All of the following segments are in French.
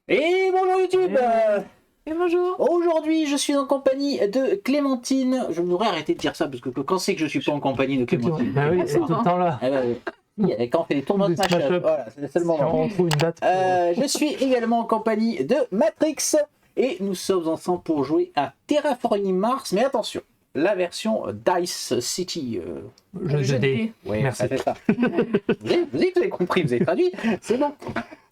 Et bonjour YouTube. Et bonjour. Aujourd'hui je suis en compagnie de Clémentine. Je devrais arrêter de dire ça parce que quand c'est que je suis pas en compagnie de Clémentine? Bah oui, c'est tout le temps là. Ah bah oui. Quand on fait des tournois de Des Smash Up, Smash Up. voilà, c'est le seul Si moment. on trouve une date. Je suis également en compagnie de Matrix et nous sommes ensemble pour jouer à Terraforming Mars. Mais attention, la version Dice City. Jeu de dés. Oui, Merci. c'est ça. vous avez compris, vous avez traduit, c'est bon.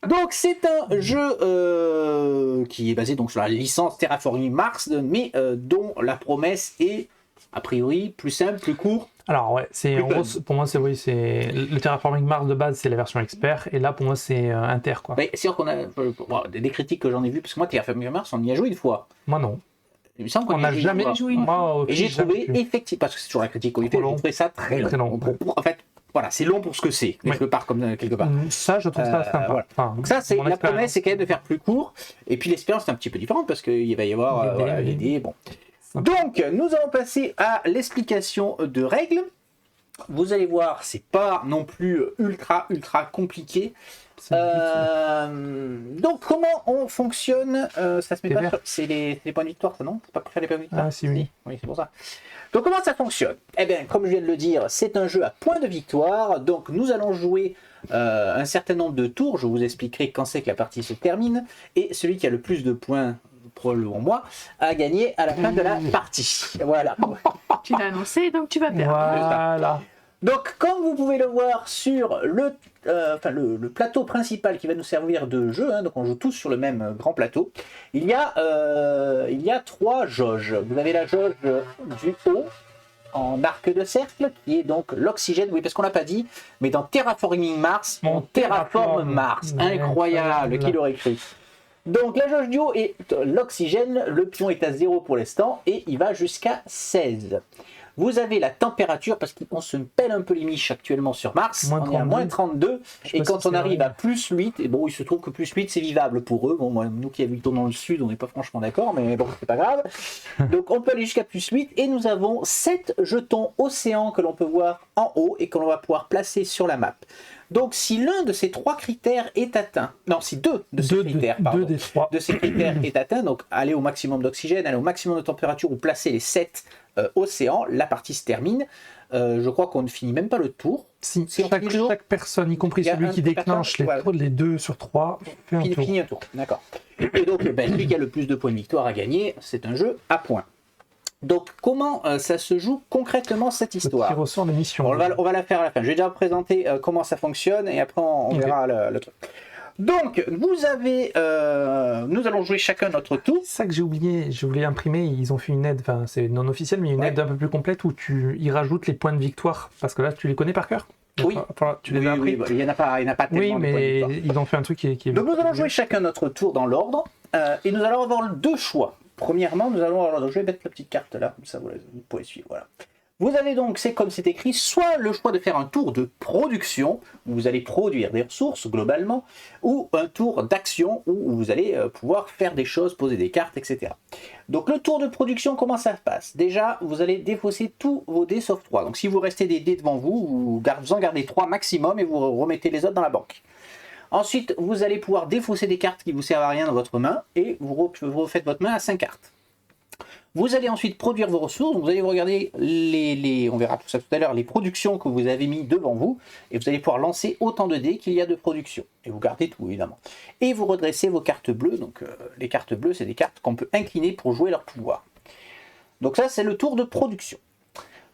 Donc c'est un jeu qui est basé donc sur la licence Terraforming Mars, mais dont la promesse est a priori plus simple, plus court. Alors ouais, c'est en gros, pour moi c'est c'est le Terraforming Mars de base, c'est la version expert, et là pour moi c'est inter quoi. Mais c'est sûr qu'on a des critiques que j'en ai vues parce que moi Terraforming Mars on y a joué une fois. Moi non. Il me semble qu'on On n'a jamais joué une moi, et j'ai trouvé effectivement parce que c'est toujours la critique qu'on lui fait, j'ai trouvé ça très long. En fait. Voilà, c'est long pour ce que c'est, quelque part. Ça, je trouve ça sympa. Voilà. Enfin, donc ça, c'est la promesse, c'est quand même de faire plus court. Et puis l'expérience est un petit peu différente parce qu'il va y avoir des dés. Bon. Donc, nous allons passer à l'explication de règles. Vous allez voir, c'est pas non plus ultra compliqué. Donc, comment on fonctionne ça se met pas sur... C'est les points de victoire, ça, non? C'est pas pour faire les points de victoire? Ah, si, oui. Oui, c'est pour ça. Donc comment ça fonctionne? Eh bien, comme je viens de le dire, c'est un jeu à points de victoire. Donc nous allons jouer un certain nombre de tours. Je vous expliquerai quand c'est que la partie se termine. Et celui qui a le plus de points, probablement moi, a gagné à la fin de la partie. Voilà. Tu l'as annoncé, donc tu vas perdre. Voilà. Donc comme vous pouvez le voir sur le plateau principal qui va nous servir de jeu, hein, donc on joue tous sur le même grand plateau, il y a 3 jauges. Vous avez la jauge du haut en arc de cercle qui est donc l'oxygène, oui parce qu'on l'a pas dit, mais dans Terraforming Mars, on terraforme Mars. Incroyable, qui l'aurait cru. Donc la jauge du haut est l'oxygène, le pion est à 0 pour l'instant et il va jusqu'à 16. Vous avez la température, parce qu'on se pèle un peu les miches actuellement sur Mars, on est à moins 32, et quand on arrive à plus 8, et bon, il se trouve que plus 8 c'est vivable pour eux, bon, moi, nous qui habitons dans le sud, on n'est pas franchement d'accord, mais bon, c'est pas grave. Donc on peut aller jusqu'à plus 8, et nous avons 7 jetons océans que l'on peut voir en haut, et que l'on va pouvoir placer sur la map. Donc si l'un de ces 3 critères est atteint, non, si deux de ces critères est atteint, donc aller au maximum d'oxygène, aller au maximum de température, ou placer les 7 océans, la partie se termine. Je crois qu'on ne finit même pas le tour. Si chaque personne, y compris celui qui déclenche les 2 sur 3, finit un tour. D'accord. Et donc, celui qui a le plus de points de victoire à gagner, c'est un jeu à points. Donc, comment ça se joue concrètement cette histoire? Qui ressort des missions. On va la faire à la fin. Je vais déjà présenter comment ça fonctionne et après on verra le truc. Donc, nous allons jouer chacun notre tour. C'est ça que j'ai oublié, je voulais imprimer, ils ont fait une aide, enfin c'est non officiel, mais une aide un peu plus complète où ils rajoutent les points de victoire, parce que là tu les connais par cœur? Oui. Enfin, tu les as appris. Oui, il n'y en a pas tellement. Oui, mais ils ont fait un truc qui est... Donc nous allons jouer chacun notre tour dans l'ordre, et nous allons avoir 2 choix. Premièrement, nous allons avoir, je vais mettre la petite carte là, comme ça vous pouvez suivre, voilà. Vous avez donc, c'est comme c'est écrit, soit le choix de faire un tour de production, où vous allez produire des ressources globalement, ou un tour d'action, où vous allez pouvoir faire des choses, poser des cartes, etc. Donc le tour de production, comment ça se passe? Déjà, vous allez défausser tous vos dés sauf 3. Donc si vous restez des dés devant vous, vous en gardez 3 maximum et vous remettez les autres dans la banque. Ensuite, vous allez pouvoir défausser des cartes qui ne vous servent à rien dans votre main, et vous refaites votre main à 5 cartes. Vous allez ensuite produire vos ressources, donc vous allez regarder on verra tout ça tout à l'heure, les productions que vous avez mis devant vous, et vous allez pouvoir lancer autant de dés qu'il y a de production. Et vous gardez tout évidemment. Et vous redressez vos cartes bleues, donc les cartes bleues c'est des cartes qu'on peut incliner pour jouer leur pouvoir. Donc ça c'est le tour de production.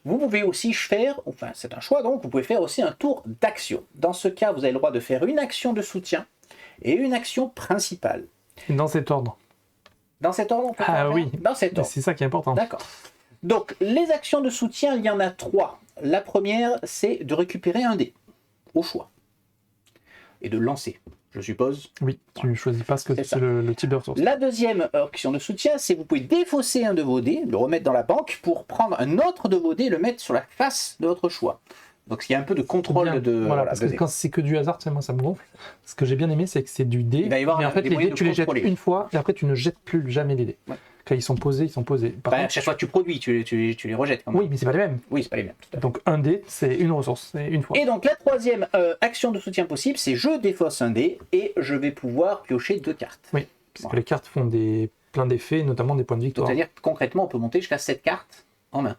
Vous pouvez aussi faire, enfin c'est un choix donc, vous pouvez faire aussi un tour d'action. Dans ce cas vous avez le droit de faire une action de soutien et une action principale. Dans cet ordre. Dans cet ordre, on peut faire oui, dans cet ordre. C'est ça qui est important. D'accord. Donc, les actions de soutien, il y en a 3. La première, c'est de récupérer un dé, au choix. Et de le lancer, je suppose. Oui, tu ne choisis pas ce que c'est le type de ressource. La deuxième action de soutien, c'est que vous pouvez défausser un de vos dés, le remettre dans la banque, pour prendre un autre de vos dés et le mettre sur la face de votre choix. Donc il y a un peu de contrôle de... Voilà, parce que quand c'est que du hasard, moi ça me gonfle. Ce que j'ai bien aimé, c'est que c'est du dé, mais en fait les dés tu les jettes une fois et après tu ne jettes plus jamais les dés. Ouais. Quand ils sont posés, ils sont posés. Par Bah, contre, chaque fois que tu produis, tu les rejettes. Quand même. oui, mais c'est pas les mêmes. Oui, c'est pas les mêmes. Tout à fait. Donc un dé, c'est une ressource, c'est une fois. Et donc la troisième action de soutien possible, c'est je défausse un dé et je vais pouvoir piocher 2 cartes. Oui, parce que Voilà. les cartes font plein d'effets, notamment des points de Donc victoire. c'est-à-dire que concrètement, on peut monter jusqu'à 7 cartes en main.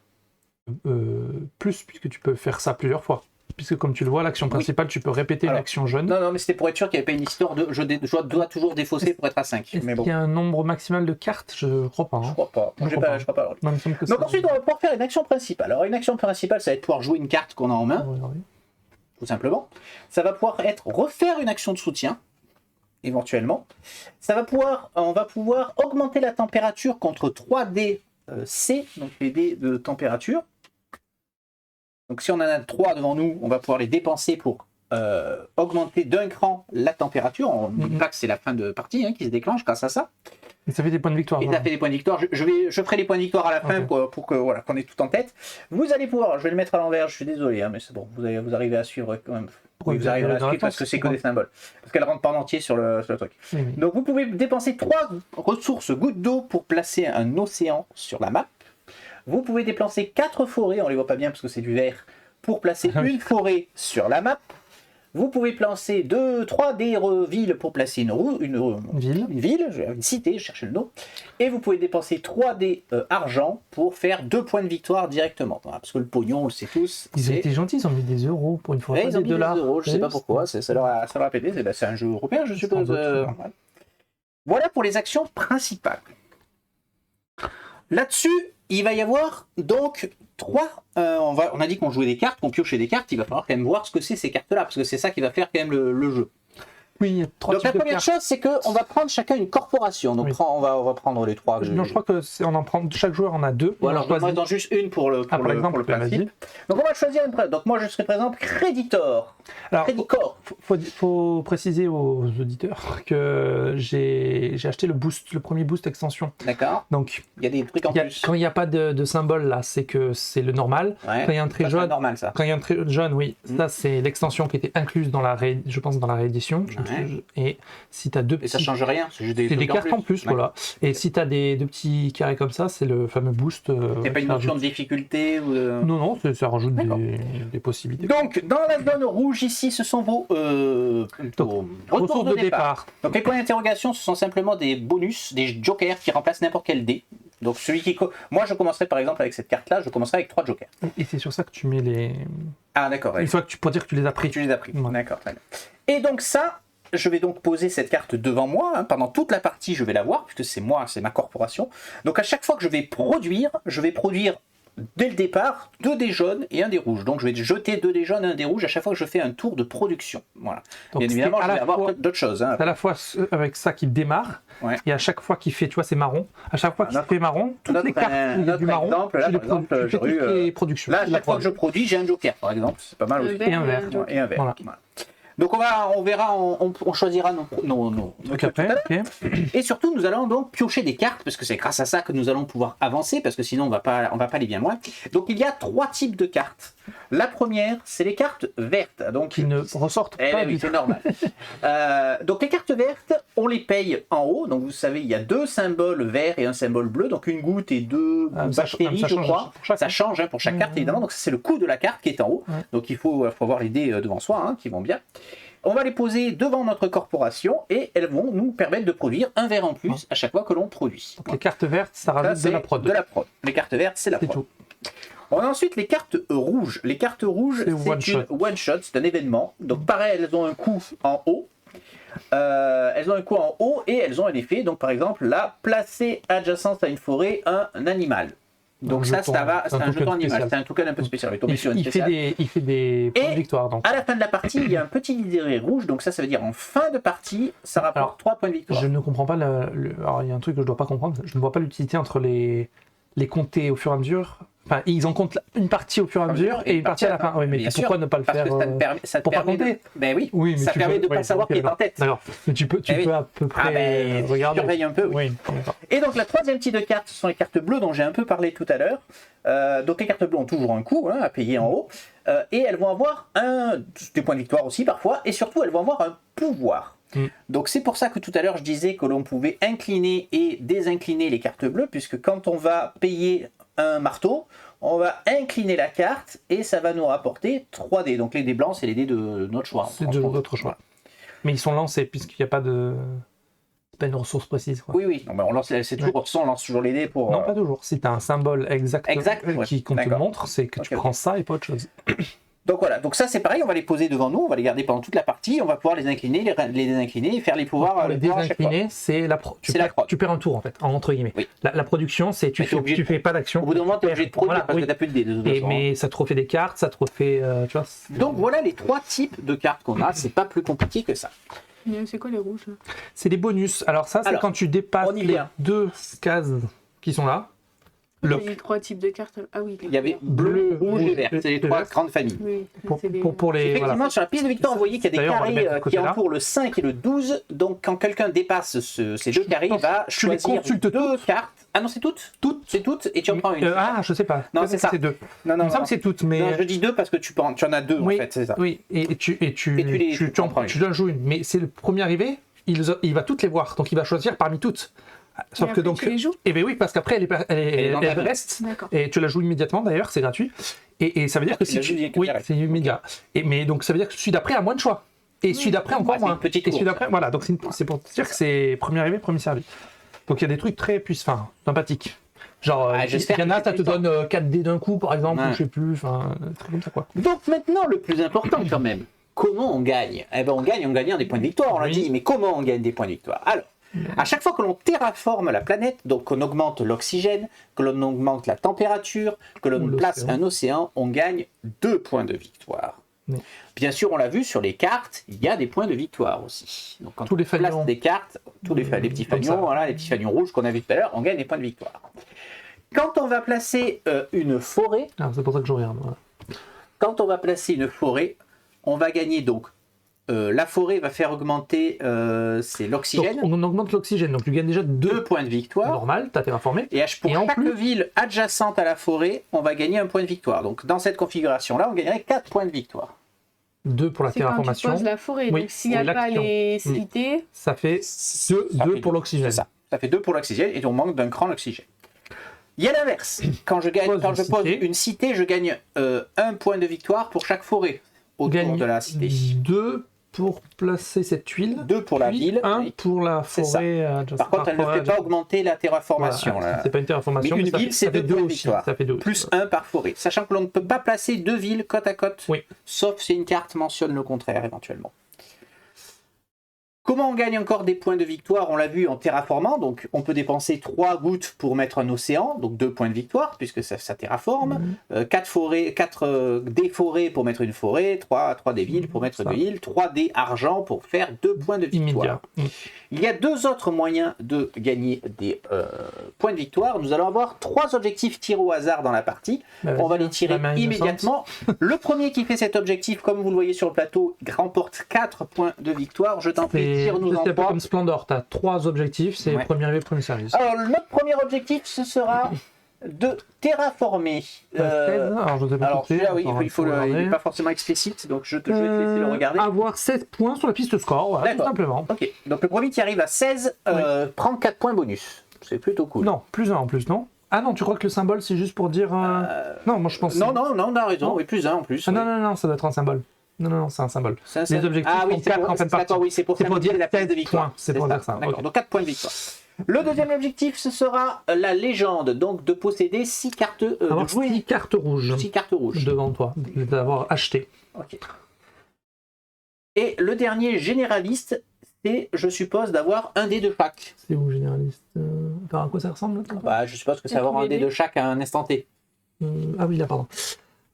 Plus, puisque tu peux faire ça plusieurs fois. Puisque comme tu le vois, l'action principale, tu peux répéter Alors, l'action jaune. Non, mais c'était pour être sûr qu'il n'y avait pas une histoire de je dois toujours défausser pour être à 5. Est-ce Mais bon, qu'il y a un nombre maximal de cartes? Je crois pas. je Hein. crois pas. Je Je crois pas. crois pas. Non, il me semble que Donc c'est- ensuite, on va pouvoir faire une action principale. Alors une action principale, ça va être pouvoir jouer une carte qu'on a en main, Ouais, ouais. tout simplement. Ça va pouvoir être refaire une action de soutien, éventuellement. On va pouvoir augmenter la température contre 3 dés C, donc les dés de température. Donc si on en a 3 devant nous, on va pouvoir les dépenser pour augmenter d'un cran la température. On dit pas que c'est la fin de partie qui se déclenche grâce à ça. Et ça fait des points de victoire. Et ça voilà. fait des points de victoire. Je ferai les points de victoire à la fin Ok. pour que voilà qu'on ait tout en tête. Vous allez pouvoir, je vais le mettre à l'envers, je suis désolé, mais c'est bon, vous arrivez à suivre quand même. Pourquoi Vous arrivez à dans la suivre parce tente, que c'est que pourquoi des symboles. Parce qu'elle rentre pas en entier sur le truc. Oui, oui. Donc vous pouvez dépenser 3 ressources gouttes d'eau pour placer un océan sur la map. Vous pouvez dépenser 4 forêts, on les voit pas bien parce que c'est du vert, pour placer une forêt sur la map. Vous pouvez placer 3 des villes pour placer une ville, une cité, je cherchais le nom. Et vous pouvez dépenser 3 dés argent pour faire 2 points de victoire directement. Voilà, parce que le pognon, on le sait tous. Ils ont été gentils, ils ont mis des euros pour une fois. Ouais, Pas ils ont des mis des dollars. euros, je sais pas pourquoi, ça leur a pété, c'est un jeu européen, je suppose. doute, ouais. Ouais. Voilà pour les actions principales. Là-dessus, il va y avoir donc 3. On a dit qu'on jouait des cartes, qu'on piochait des cartes, il va falloir quand même voir ce que c'est ces cartes-là, parce que c'est ça qui va faire quand même le jeu. Oui, il y a 3 Donc types la de première cartes. chose, c'est qu'on va prendre chacun une corporation. Donc Oui. on va prendre les 3. Non, je crois que on en prend chaque joueur en a 2. Ou alors j'en ai juste une pour le par exemple, principe. Donc on va choisir une. Donc moi je serai par exemple Creditor. Alors, Creditor. faut préciser aux auditeurs que j'ai acheté le premier boost extension. D'accord. Donc, Il y a des trucs en plus. quand il n'y a pas de symbole là, c'est que c'est le normal. Ouais. Quand il y a un trait Ça, c'est jaune, normal ça. quand il y a un trait jaune, oui, ça c'est l'extension qui était incluse dans je pense dans la réédition. Ouais. Et si tu as deux Et ça petits, change rien, c'est juste des c'est des trucs cartes en plus, Ouais. voilà. Et si tu as deux petits carrés comme ça, c'est le fameux boost. Il n'y a pas une ça notion rajoute- de difficulté ou de... Non, ça rajoute D'accord. des possibilités. Donc, dans la zone rouge ici, ce sont vos retours de départ. Donc, les points d'interrogation, ce sont simplement des bonus, des jokers qui remplacent n'importe quel dé. Donc, moi, je commencerai par exemple avec cette carte-là, je commencerai avec 3 jokers. Et c'est sur ça que tu mets les. Ah, d'accord. Une fois que pour dire que tu les as pris. Tu les as pris. Ouais. D'accord, très bien. Et donc, ça, je vais donc poser cette carte devant moi. Pendant toute la partie, je vais la voir, puisque c'est moi, c'est ma corporation. Donc, à chaque fois que je vais produire dès le départ 2 dés jaunes et 1 dé rouge. Donc je vais jeter 2 dés jaunes et 1 dé rouge à chaque fois que je fais un tour de production. Voilà. Donc, Bien évidemment, c'est je à vais la avoir fois- d'autres choses. Hein. C'est à la fois avec ça qui démarre, Ouais. et à chaque fois qu'il fait, tu vois, c'est marron. À chaque fois qu'il Notre- fait marron, toutes notre- les cartes où il y a du notre marron, exemple, là, tu les par exemple, tu fais j'aurais toutes eu, les productions. Là, à Tu la chaque fois que je produis, j'ai un joker, par exemple. C'est pas mal Le aussi. vert Et un vert. le jaune. Et un vert. Voilà. Voilà. Donc on verra, on choisira nos Donc trucs tout à après, l'heure. ok. Et surtout, nous allons donc piocher des cartes, parce que c'est grâce à ça que nous allons pouvoir avancer, parce que sinon on va pas aller bien loin. Donc il y a 3 types de cartes. La première, c'est les cartes vertes. Donc, Qui ne ressortent eh pas ben oui, du tout. c'est normal. Donc les cartes vertes, on les paye en haut. Donc vous savez, il y a 2 symboles verts et un symbole bleu. Donc une goutte et 2 bactéries, ça je change crois. pour chaque- Ça change pour chaque carte, évidemment. Donc ça, c'est le coût de la carte qui est en haut. Ouais. Donc il faut avoir les dés devant soi, qui vont bien. On va les poser devant notre corporation et elles vont nous permettre de produire un verre en plus à chaque fois que l'on produit. Donc les cartes vertes, ça Ça, rajoute c'est de la prod. de la prod. Les cartes vertes, c'est la C'est prod. tout. On a ensuite les cartes rouges. Les cartes rouges, C'est c'est one shot. une one shot, c'est un événement. Donc pareil, elles ont un coût en haut. Elles ont un coût en haut et elles ont un effet. Donc par exemple, là, placer adjacente à une forêt un animal. Donc Un ça, jeton, c'est un token jeton animal. spécial. C'est un token un peu spécial. Il est tombé sur une Il fait spéciale. des points de Et- victoire. Donc. À la fin de la partie, il y a un petit liseré rouge. Donc ça veut dire en fin de partie, ça rapporte Alors, 3 points de victoire. Je ne comprends pas. Alors, il y a un truc que je ne dois pas comprendre. Je ne vois pas l'utilité entre les compter au fur et à mesure. Enfin, ils en comptent une partie au fur et à mesure et une partie à la fin. Oui, mais Bien pourquoi sûr, ne pas le Parce faire que ça te pour pas permet compter. de... Ben oui, Oui, mais ça tu permet peux- de ne pas oui, savoir ok, qui est en tête. D'accord. Mais tu peux Eh oui. à peu près Ah ben, regarder. surveille un peu. Oui, d'accord. Et donc la troisième type de carte, ce sont les cartes bleues dont j'ai un peu parlé tout à l'heure. Donc les cartes bleues ont toujours un coût à payer en haut. Et elles vont avoir des points de victoire aussi parfois. Et surtout, elles vont avoir un pouvoir. Donc c'est pour ça que tout à l'heure je disais que l'on pouvait incliner et désincliner les cartes bleues, puisque quand on va payer un marteau, on va incliner la carte et ça va nous rapporter 3 dés. Donc les dés blancs, c'est les dés de notre choix. C'est de notre choix. Mais ils sont lancés puisqu'il n'y a pas de... C'est pas une ressource précise. Quoi. Oui. Non, mais on lance, c'est toujours on lance toujours les dés pour... Non, pas toujours. Si tu as un symbole exact qu'on te montre, c'est que tu prends ça et pas autre chose. Donc voilà, donc ça c'est pareil, on va les poser devant nous, on va les garder pendant toute la partie, on va pouvoir les incliner, les désincliner et faire les pouvoirs. Les désincliner, c'est la tu perds un tour en fait, entre guillemets. Oui. La production, c'est tu fais pas d'action. Au bout d'un moment, tu es obligé de produire parce que tu n'as plus de dés de toute façon. Mais ça te refait des cartes, ça te refait. Tu vois, donc voilà les 3 types de cartes qu'on a, c'est pas plus compliqué que ça. C'est quoi les rouges là? C'est des bonus. Alors ça, c'est quand tu dépasses les 2 cases qui sont là. Il y a eu 3 types de cartes. Ah oui. Il y avait bleu, rouge et vert. C'est les 3 grandes familles. Oui, pour les, effectivement, sur la piste de victoire, vous voyez qu'il y a des carrés qui entourent le 5 et le 12. Donc, quand quelqu'un dépasse ces 2 carrés, il va choisir 2 cartes. Ah non, c'est toutes. C'est toutes et tu en prends une. Je sais pas. Non, c'est ça. C'est 2. Non, il me semble que c'est toutes. Mais... Non, je dis 2 parce que tu en as 2 en fait, c'est ça. Oui, et tu en joues une. Mais c'est le premier arrivé, il va toutes les voir. Donc, il va choisir parmi toutes. Sauf que donc, tu les joues. Et ben oui, parce qu'après elle reste et tu la joues immédiatement d'ailleurs, c'est gratuit. Et ça veut dire que si c'est immédiat. Mais donc ça veut dire que celui d'après a moins de choix. Et celui d'après encore moins. Et celui d'après, voilà. Donc c'est pour dire que c'est premier arrivé, premier servi. Donc il y a des trucs très sympathiques. Genre, il y en a, ça te donne 4 dés d'un coup par exemple, ou je sais plus, des trucs comme ça quoi. Donc maintenant le plus important quand même, comment on gagne? Eh ben on gagne en gagnant des points de victoire, on l'a dit. Mais comment on gagne des points de victoire? Alors. À chaque fois que l'on terraforme la planète, donc qu'on augmente l'oxygène, que l'on augmente la température, que l'on place un océan, on gagne 2 points de victoire. Oui. Bien sûr, on l'a vu sur les cartes, il y a des points de victoire aussi. Donc quand on place des cartes, les petits fanions, voilà, les petits fanions rouges qu'on a vu tout à l'heure, on gagne des points de victoire. Quand on va placer une forêt, c'est pour ça que je regarde. Voilà. Quand on va placer une forêt, on va gagner donc. La forêt va faire augmenter c'est l'oxygène. Donc, on augmente l'oxygène, donc tu gagnes déjà 2 points de victoire. Normal, tu as terraformé. Et pour chaque ville adjacente à la forêt, on va gagner 1 point de victoire. Donc dans cette configuration-là, on gagnerait 4 points de victoire. 2 pour la terraformation. Quand tu poses la forêt, donc s'il n'y a pas les cités... Ça fait 2 pour l'oxygène. Ça fait 2 pour l'oxygène et on manque d'un cran l'oxygène. Il y a l'inverse. Quand je pose une cité, je gagne 1 point de victoire pour chaque forêt autour de la cité. 2 pour placer cette tuile. 2 pour la ville. 1 pour la forêt. Par contre, elle ne fait pas augmenter la terraformation. Voilà, c'est pas une terraformation. Mais une ville, c'est 2 points de victoire. Ça fait 2. Plus 1 par forêt. Sachant que l'on ne peut pas placer 2 villes côte à côte. Oui. Sauf si une carte mentionne le contraire éventuellement. Comment on gagne encore des points de victoire? On l'a vu en terraformant, donc on peut dépenser 3 gouttes pour mettre un océan, donc 2 points de victoire, puisque ça terraforme, 4 dés forêts pour mettre une forêt, 3 dés villes pour mettre 2 villes, 3 dés argent pour faire 2 points de victoire. Il y a 2 autres moyens de gagner des points de victoire. Nous allons avoir 3 objectifs tirés au hasard dans la partie. On va les tirer immédiatement. Le premier qui fait cet objectif, comme vous le voyez sur le plateau, remporte 4 points de victoire. Je t'en prie. C'est un peu comme Splendor, tu as 3 objectifs, c'est premier arrivé, premier service. Alors, notre premier objectif, ce sera de terraformer. Alors, je sais pas oui, il n'est pas forcément explicite, donc je vais te laisser le regarder. Avoir 7 points sur la piste score, voilà, tout simplement. Ok, donc le premier qui arrive à 16 prend 4 points bonus. C'est plutôt cool. Non, plus 1 en plus, non? Ah non, tu crois que le symbole, c'est juste pour dire... Non, moi je pense... Non, on a raison, oui, plus 1 en plus. Non, ça doit être un symbole. Non, c'est un symbole. Les objectifs sont 4 en fin de partie. D'accord, oui, c'est pour dire la piste de victoire. C'est pour dire ça. D'accord, donc 4 points de victoire. Le deuxième objectif, ce sera la légende, donc de posséder 6 cartes... avoir 6 cartes rouges. 6 cartes rouges. Devant toi, d'avoir acheté. Ok. Et le dernier, généraliste, c'est, je suppose, d'avoir un dé de chaque. C'est où, généraliste à quoi ça ressemble je suppose que c'est avoir un dé de chaque à un instant T. Ah oui, là, pardon.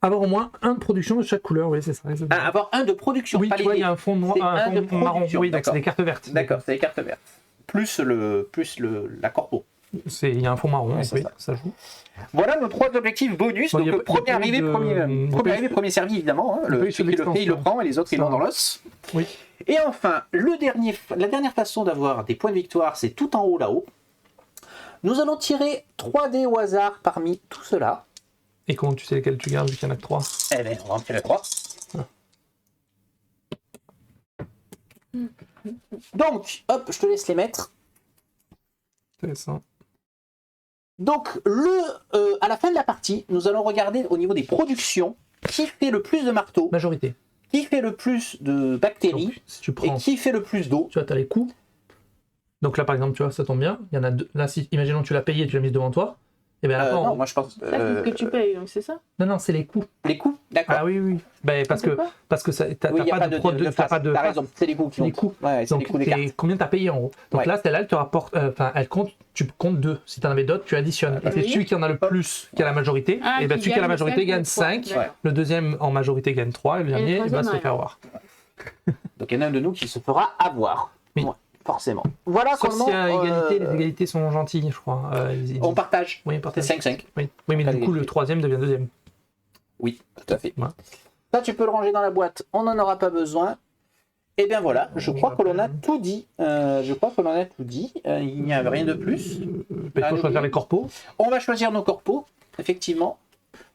Avoir au moins 1 de production de chaque couleur, oui, c'est ça. Avoir 1 de production. Oui, tu vois, il y a un fond noir, un fond marron. Oui, donc c'est des cartes vertes. D'accord, c'est des cartes vertes. Plus la corpo. Il y a un fond marron, oui, ça joue. Voilà nos 3 objectifs bonus. Donc, premier arrivé, premier servi, évidemment. Celui qui le fait, il le prend, et les autres, ils l'ont dans l'os. Oui. Et enfin, la dernière façon d'avoir des points de victoire, c'est tout en haut, là-haut. Nous allons tirer 3 dés au hasard parmi tout cela. Et comment tu sais lesquels tu gardes vu qu'il y en a que 3? Eh bien, on va en tirer 3. Donc, hop, je te laisse les mettre. Intéressant. Donc, à la fin de la partie, nous allons regarder au niveau des productions qui fait le plus de marteaux, Majorité. qui fait le plus de bactéries Donc, si tu prends, et qui fait le plus d'eau. tu vois, tu as les coûts. Donc là, par exemple, tu vois, ça tombe bien. Il y en a deux. Là, si, imaginons que tu l'as payé et tu l'as mis devant toi. Et bien, là, non, moi je pense. C'est ce que tu payes, donc c'est ça? Non, c'est les coûts. Les coûts, d'accord. Ah oui. Ben, parce que ça, t'as Oui, y a pas de prod, t'as pas de. T'as raison, c'est les coûts qui les ont. coûts. Ouais, c'est les Donc, coûts des cartes. combien t'as payé en gros. Donc Ouais. là, celle-là, elle te rapporte. Enfin, elle compte. Tu comptes 2. Si t'en avais d'autres, tu additionnes. Et c'est Oui. celui qui en a le plus qui a la majorité. Ah, et ben, qui celui qui a la gagne majorité 5 gagne ou 3. 5. D'accord. Le deuxième en majorité gagne 3. Et le dernier, il va troisième, se rien. faire avoir. Donc il y en a un de nous qui se fera avoir. Oui. Ouais, forcément. Voilà Sauf comment. s'il y a égalité, les égalités sont gentilles, je crois. On partage. Oui, on C'est partage. 5-5. Oui, mais Pas du coup, le d'égalité. troisième devient deuxième. Oui, tout à fait. Ouais. Ça, tu peux le ranger dans la boîte. On n'en aura pas besoin. Et bien voilà, je crois que l'on a tout dit. Il n'y a rien de plus. Il faut choisir les corpos. On va choisir nos corpos, effectivement.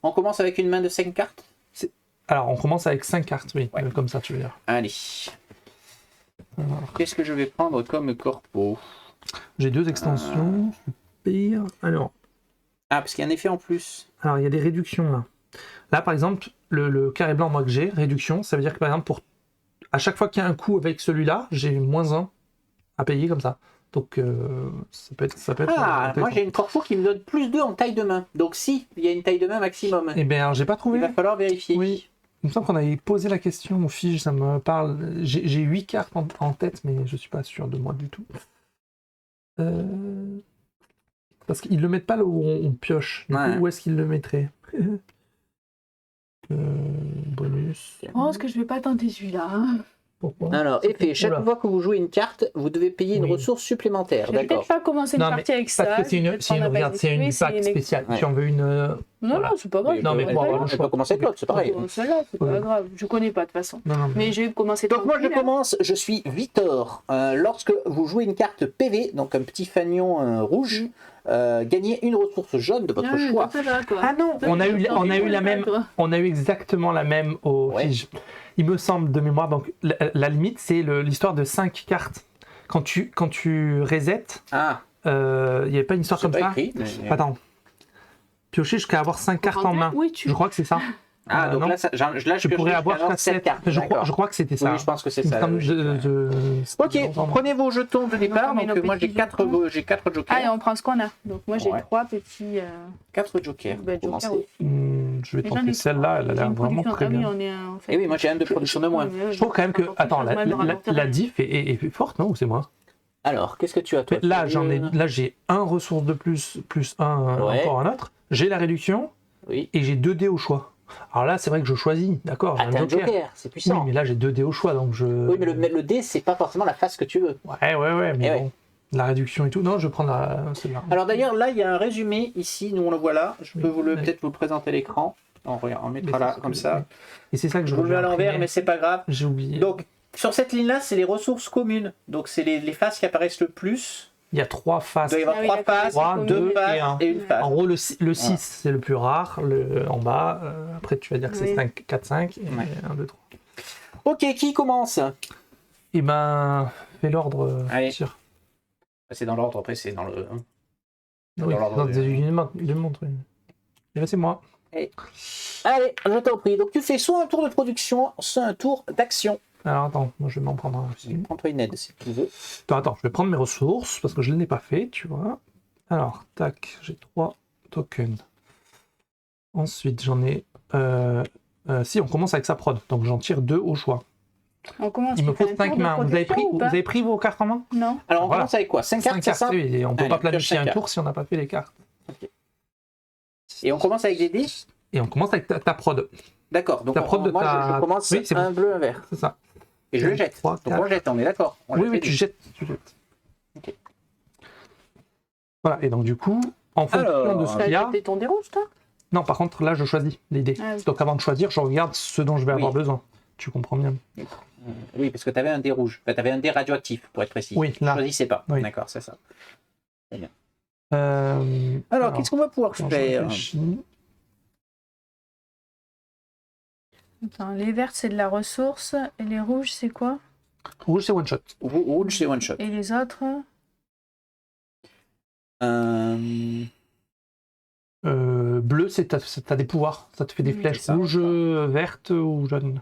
On commence avec une main de 5 cartes. Alors, on commence avec 5 cartes, oui. Ouais. Comme ça, tu veux dire. Allez. Qu'est-ce que je vais prendre comme corpo? J'ai 2 extensions. Pire. Alors, Ah, parce qu'il y a un effet en plus. il y a des réductions là. Là, par exemple, le carré blanc, moi que j'ai, réduction, ça veut dire que par exemple, à chaque fois qu'il y a un coup avec celui-là, j'ai -1 à payer comme ça. Donc, ça peut être. Ah, moi j'ai une corpo qui me donne +2 en taille de main. Donc si, il y a une taille de main maximum. Eh bien, j'ai pas trouvé. Il va falloir vérifier. Oui. Il me semble qu'on avait posé la question au fige, ça me parle. J'ai 8 cartes en tête, mais je suis pas sûr de moi du tout. Parce qu'ils le mettent pas là où on pioche. Du coup, où est-ce qu'ils le mettraient? Bonus. Je pense que je vais pas tenter celui-là. Pourquoi? Alors, effet, chaque fois que vous jouez une carte, vous devez payer une ressource supplémentaire. Je vais D'accord. peut-être pas commencer une partie avec ça. Parce que c'est une pack spéciale. Ouais. Tu en veux une. Non, Voilà. non, c'est pas grave. Non, mais bon, on peut commencer avec l'autre, c'est pareil. Celle-là, c'est pas grave. Je connais pas de toute façon. Non, Mais je vais commencer. Donc moi je tranquille, hein. commence, je suis Victor. Lorsque vous jouez une carte PV, donc un petit fanion rouge, gagnez une ressource jaune de votre choix. Ah non, on a eu la même. On a eu exactement la même au fige. Il me semble de mémoire. Donc la limite, c'est l'histoire de 5 cartes. Quand tu resets, il n'y avait pas une histoire comme ça. Écrit, mais... Attends. Piocher jusqu'à avoir 5 cartes en main. Oui, Je crois que c'est ça. Ah, donc non. là, je pourrais avoir jusqu'à 7 cartes. Je crois que c'était ça. Oui, je pense que c'est Il me ça. semble Ok, prenez vos jetons de départ. Donc moi j'ai 4 jokers. Allez, on prend ce qu'on a. Donc moi j'ai 3 petits. 4 jokers. Bah, Pour joker commencer. Je vais tenter celle-là, elle a l'air vraiment très bien. Et oui, moi j'ai un de production de moins. Je trouve quand même que. Attends, la diff est forte, non? Ou c'est moi? Alors, qu'est-ce que tu as toi? Là, j'ai un ressource de plus 1 encore un autre. J'ai la réduction et j'ai 2 dés au choix. Alors là, c'est vrai que je choisis, d'accord. Ah, t'as un joker, c'est puissant. Oui, mais là, j'ai 2 dés au choix, donc je. Oui, mais le dé, c'est pas forcément la face que tu veux. Ouais, mais bon. La réduction et tout. Non, je prends celle-là. Alors d'ailleurs, là, il y a un résumé ici. Nous, on le voit là. Je peux peut-être vous le présenter à l'écran. On mettra là, comme ça. Et c'est ça que je vous le mets à l'envers, mais c'est pas grave. J'ai oublié. Donc, sur cette ligne-là, c'est les ressources communes. Donc, c'est les faces qui apparaissent le plus. Il y a 3 faces. Il doit y avoir 3 faces, 2 faces et une face. En gros, le 6, c'est le plus rare. En bas, après, tu vas dire que c'est 5, 4, 5. Et 1, 2, 3. Ok, qui commence? Eh ben, fais l'ordre. Allez. Sûr. C'est dans l'ordre, après, c'est dans le. Oui, dans le montre. Et là, c'est moi. Allez, je t'en prie. Donc, tu fais soit un tour de production, soit un tour d'action. Alors attends, moi je vais m'en prendre un aussi. Prends-toi une aide si tu veux. Attends, je vais prendre mes ressources parce que je ne l'ai pas fait, tu vois. Alors, tac, j'ai 3 tokens. Ensuite, j'en ai... si, on commence avec sa prod, donc j'en tire 2 au choix. On commence. Il me faut 5 mains. Vous avez pris vos cartes en main? Non. Alors, on commence avec quoi? 5 cartes, c'est ça? Oui, et on ne peut pas planifier un tour si on n'a pas fait les cartes. Okay. Et on commence avec des dés? Et on commence avec ta prod. D'accord, donc je commence un bleu, un vert. C'est ça. Et je le jette. 3, donc on jette, on est d'accord. Oui, tu jettes. Okay. Voilà, et donc du coup, en fonction de ce qu'il y a... Tu as ton dé rouge, toi? Non, par contre, là, je choisis les dés. Ah, oui. Donc avant de choisir, je regarde ce dont je vais avoir besoin. Tu comprends bien. Oui, parce que tu avais un dé rouge. Enfin, tu avais un dé radioactif, pour être précis. Oui, là. Je choisissais pas. Oui. D'accord, c'est ça. Très bien. Alors, qu'est-ce qu'on va pouvoir faire? Attends, les vertes, c'est de la ressource. Et les rouges, c'est quoi? Rouge, c'est one shot. Rouge, c'est one shot. Et les autres Bleu, t'as des pouvoirs. Ça te fait des flèches rouges, vertes ou jaunes.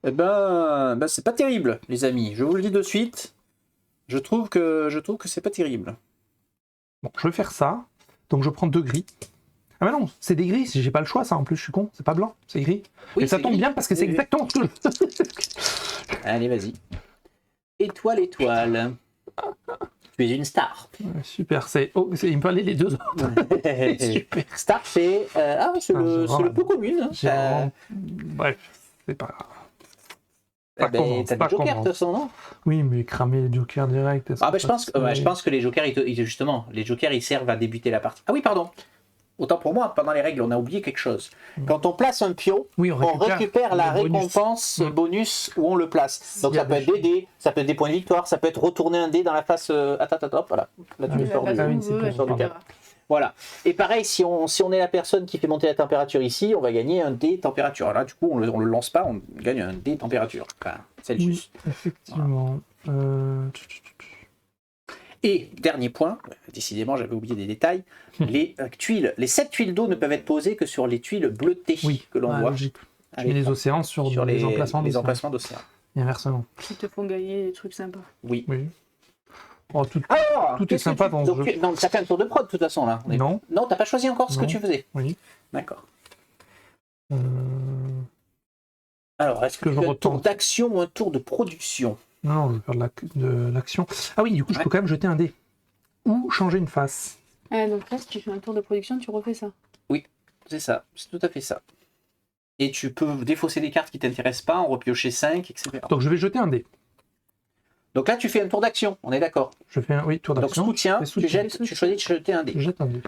Eh ben, c'est pas terrible, les amis. Je vous le dis de suite. Je trouve que c'est pas terrible. Bon, je vais faire ça. Donc je prends 2 gris. Ah mais non, c'est des gris, j'ai pas le choix ça en plus, je suis con, c'est pas blanc, c'est gris. Oui, et ça tombe gris. Bien parce que c'est exactement ce que je... Allez, vas-y. Étoile. Tu es une star. Super, il me fallait les deux. Super. Star, c'est c'est le peu commun. Hein. Bref, c'est pas grave. T'as des jokers de toute façon, non? Oui, mais cramer les jokers direct. Je pense que les jokers, justement, les jokers, ils servent à débuter la partie. Ah oui, pardon. Autant pour moi, pendant les règles, on a oublié quelque chose. Quand on place un pion, on récupère la récompense bonus où on le place. Donc ça peut être des dés, ça peut être des points de victoire, ça peut être retourner un dé dans la face. Voilà. Là, tu sors du cadre. Voilà. Et pareil, si on est la personne qui fait monter la température ici, on va gagner un dé température. Alors là, du coup, on le lance pas, on gagne un dé température. Enfin, Celsius. Oui, effectivement. Voilà. Et dernier point, décidément j'avais oublié des détails, les tuiles, les 7 tuiles d'eau ne peuvent être posées que sur les tuiles bleutées que l'on voit. Logique. Tu mets les océans sur les emplacements d'océans. Et inversement. Qui te font gagner des trucs sympas. Oui. Oh, tout est sympa dans ce jeu. Donc ça fait un tour de prod de toute façon là. Non, t'as pas choisi encore ce que tu faisais. Oui. D'accord. Alors, est-ce que tu veux un tour d'action ou un tour de production? Non, je vais faire de l'action. Ah oui, du coup, je peux quand même jeter un dé. Ou changer une face. Donc là, si tu fais un tour de production, tu refais ça. Oui, c'est ça. C'est tout à fait ça. Et tu peux défausser des cartes qui ne t'intéressent pas, en repiocher 5, etc. Donc je vais jeter un dé. Donc là, tu fais un tour d'action, on est d'accord? Je fais un tour d'action. Donc soutien, tu choisis de jeter un dé. Je jette un dé.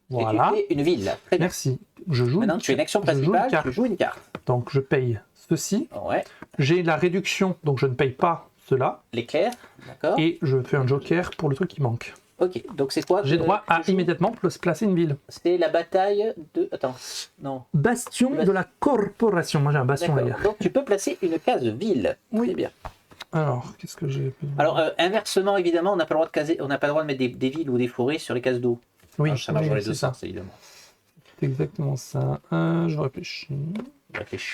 Voilà. Et tu fais une ville. Très bien. Merci. Je joue Maintenant, tu as une action principale, tu joues une carte. Donc je paye ceci. Ouais. J'ai la réduction, donc je ne paye pas cela. L'éclair, d'accord. Et je fais un joker pour le truc qui manque. Ok, donc c'est quoi? J'ai droit à immédiatement placer une ville. C'est la bataille de... Attends, non. Bastion de la corporation. Moi j'ai un bastion là. Donc tu peux placer une case ville. Oui. C'est bien. Alors, qu'est-ce que j'ai... Alors, inversement, évidemment, on n'a pas le droit de caser, on n'a pas le droit de mettre des villes ou des forêts sur les cases d'eau. Oui, alors, ça marche dans les deux sens, évidemment. C'est exactement ça. Je réfléchis. Putain, je sais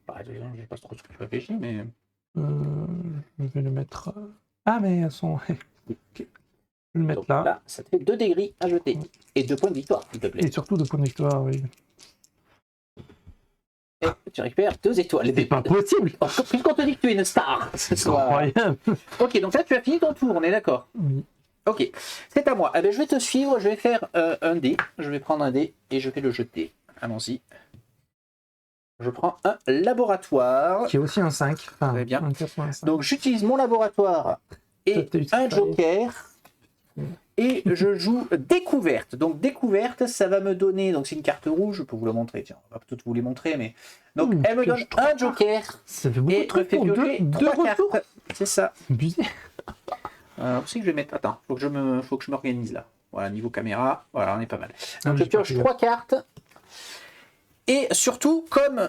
pas. Je sais pas trop ce que tu réfléchis, mais... je vais le mettre... Ah, mais elles sont... Okay. Je vais le mettre là. Là, ça te fait 2 dés gris à jeter. Et 2 points de victoire, s'il te plaît. Et surtout 2 points de victoire, oui. Et tu récupères 2 étoiles. C'est pas possible. Puisqu'on te dit que tu es une star. C'est incroyable. Ok, donc là, tu as fini ton tour, on est d'accord? Oui. Ok, c'est à moi. Eh bien, je vais te suivre, je vais faire un dé. Je vais prendre un dé et je vais le jeter. Allons-y. Je prends un laboratoire. Qui est aussi un 5. Enfin, très bien. Un 85. Donc j'utilise mon laboratoire et un joker. Et je joue découverte. Donc découverte, ça va me donner... Donc c'est une carte rouge, je peux vous la montrer. Tiens, on va peut-être vous les montrer. Mais... Donc elle me donne un joker. Ça fait beaucoup de trucs pour deux retours. C'est ça. Abusé. Où c'est que je vais mettre... Attends, faut que je m'organise là. Voilà, niveau caméra, voilà, on est pas mal. Donc je pioche 3 cartes. Et surtout,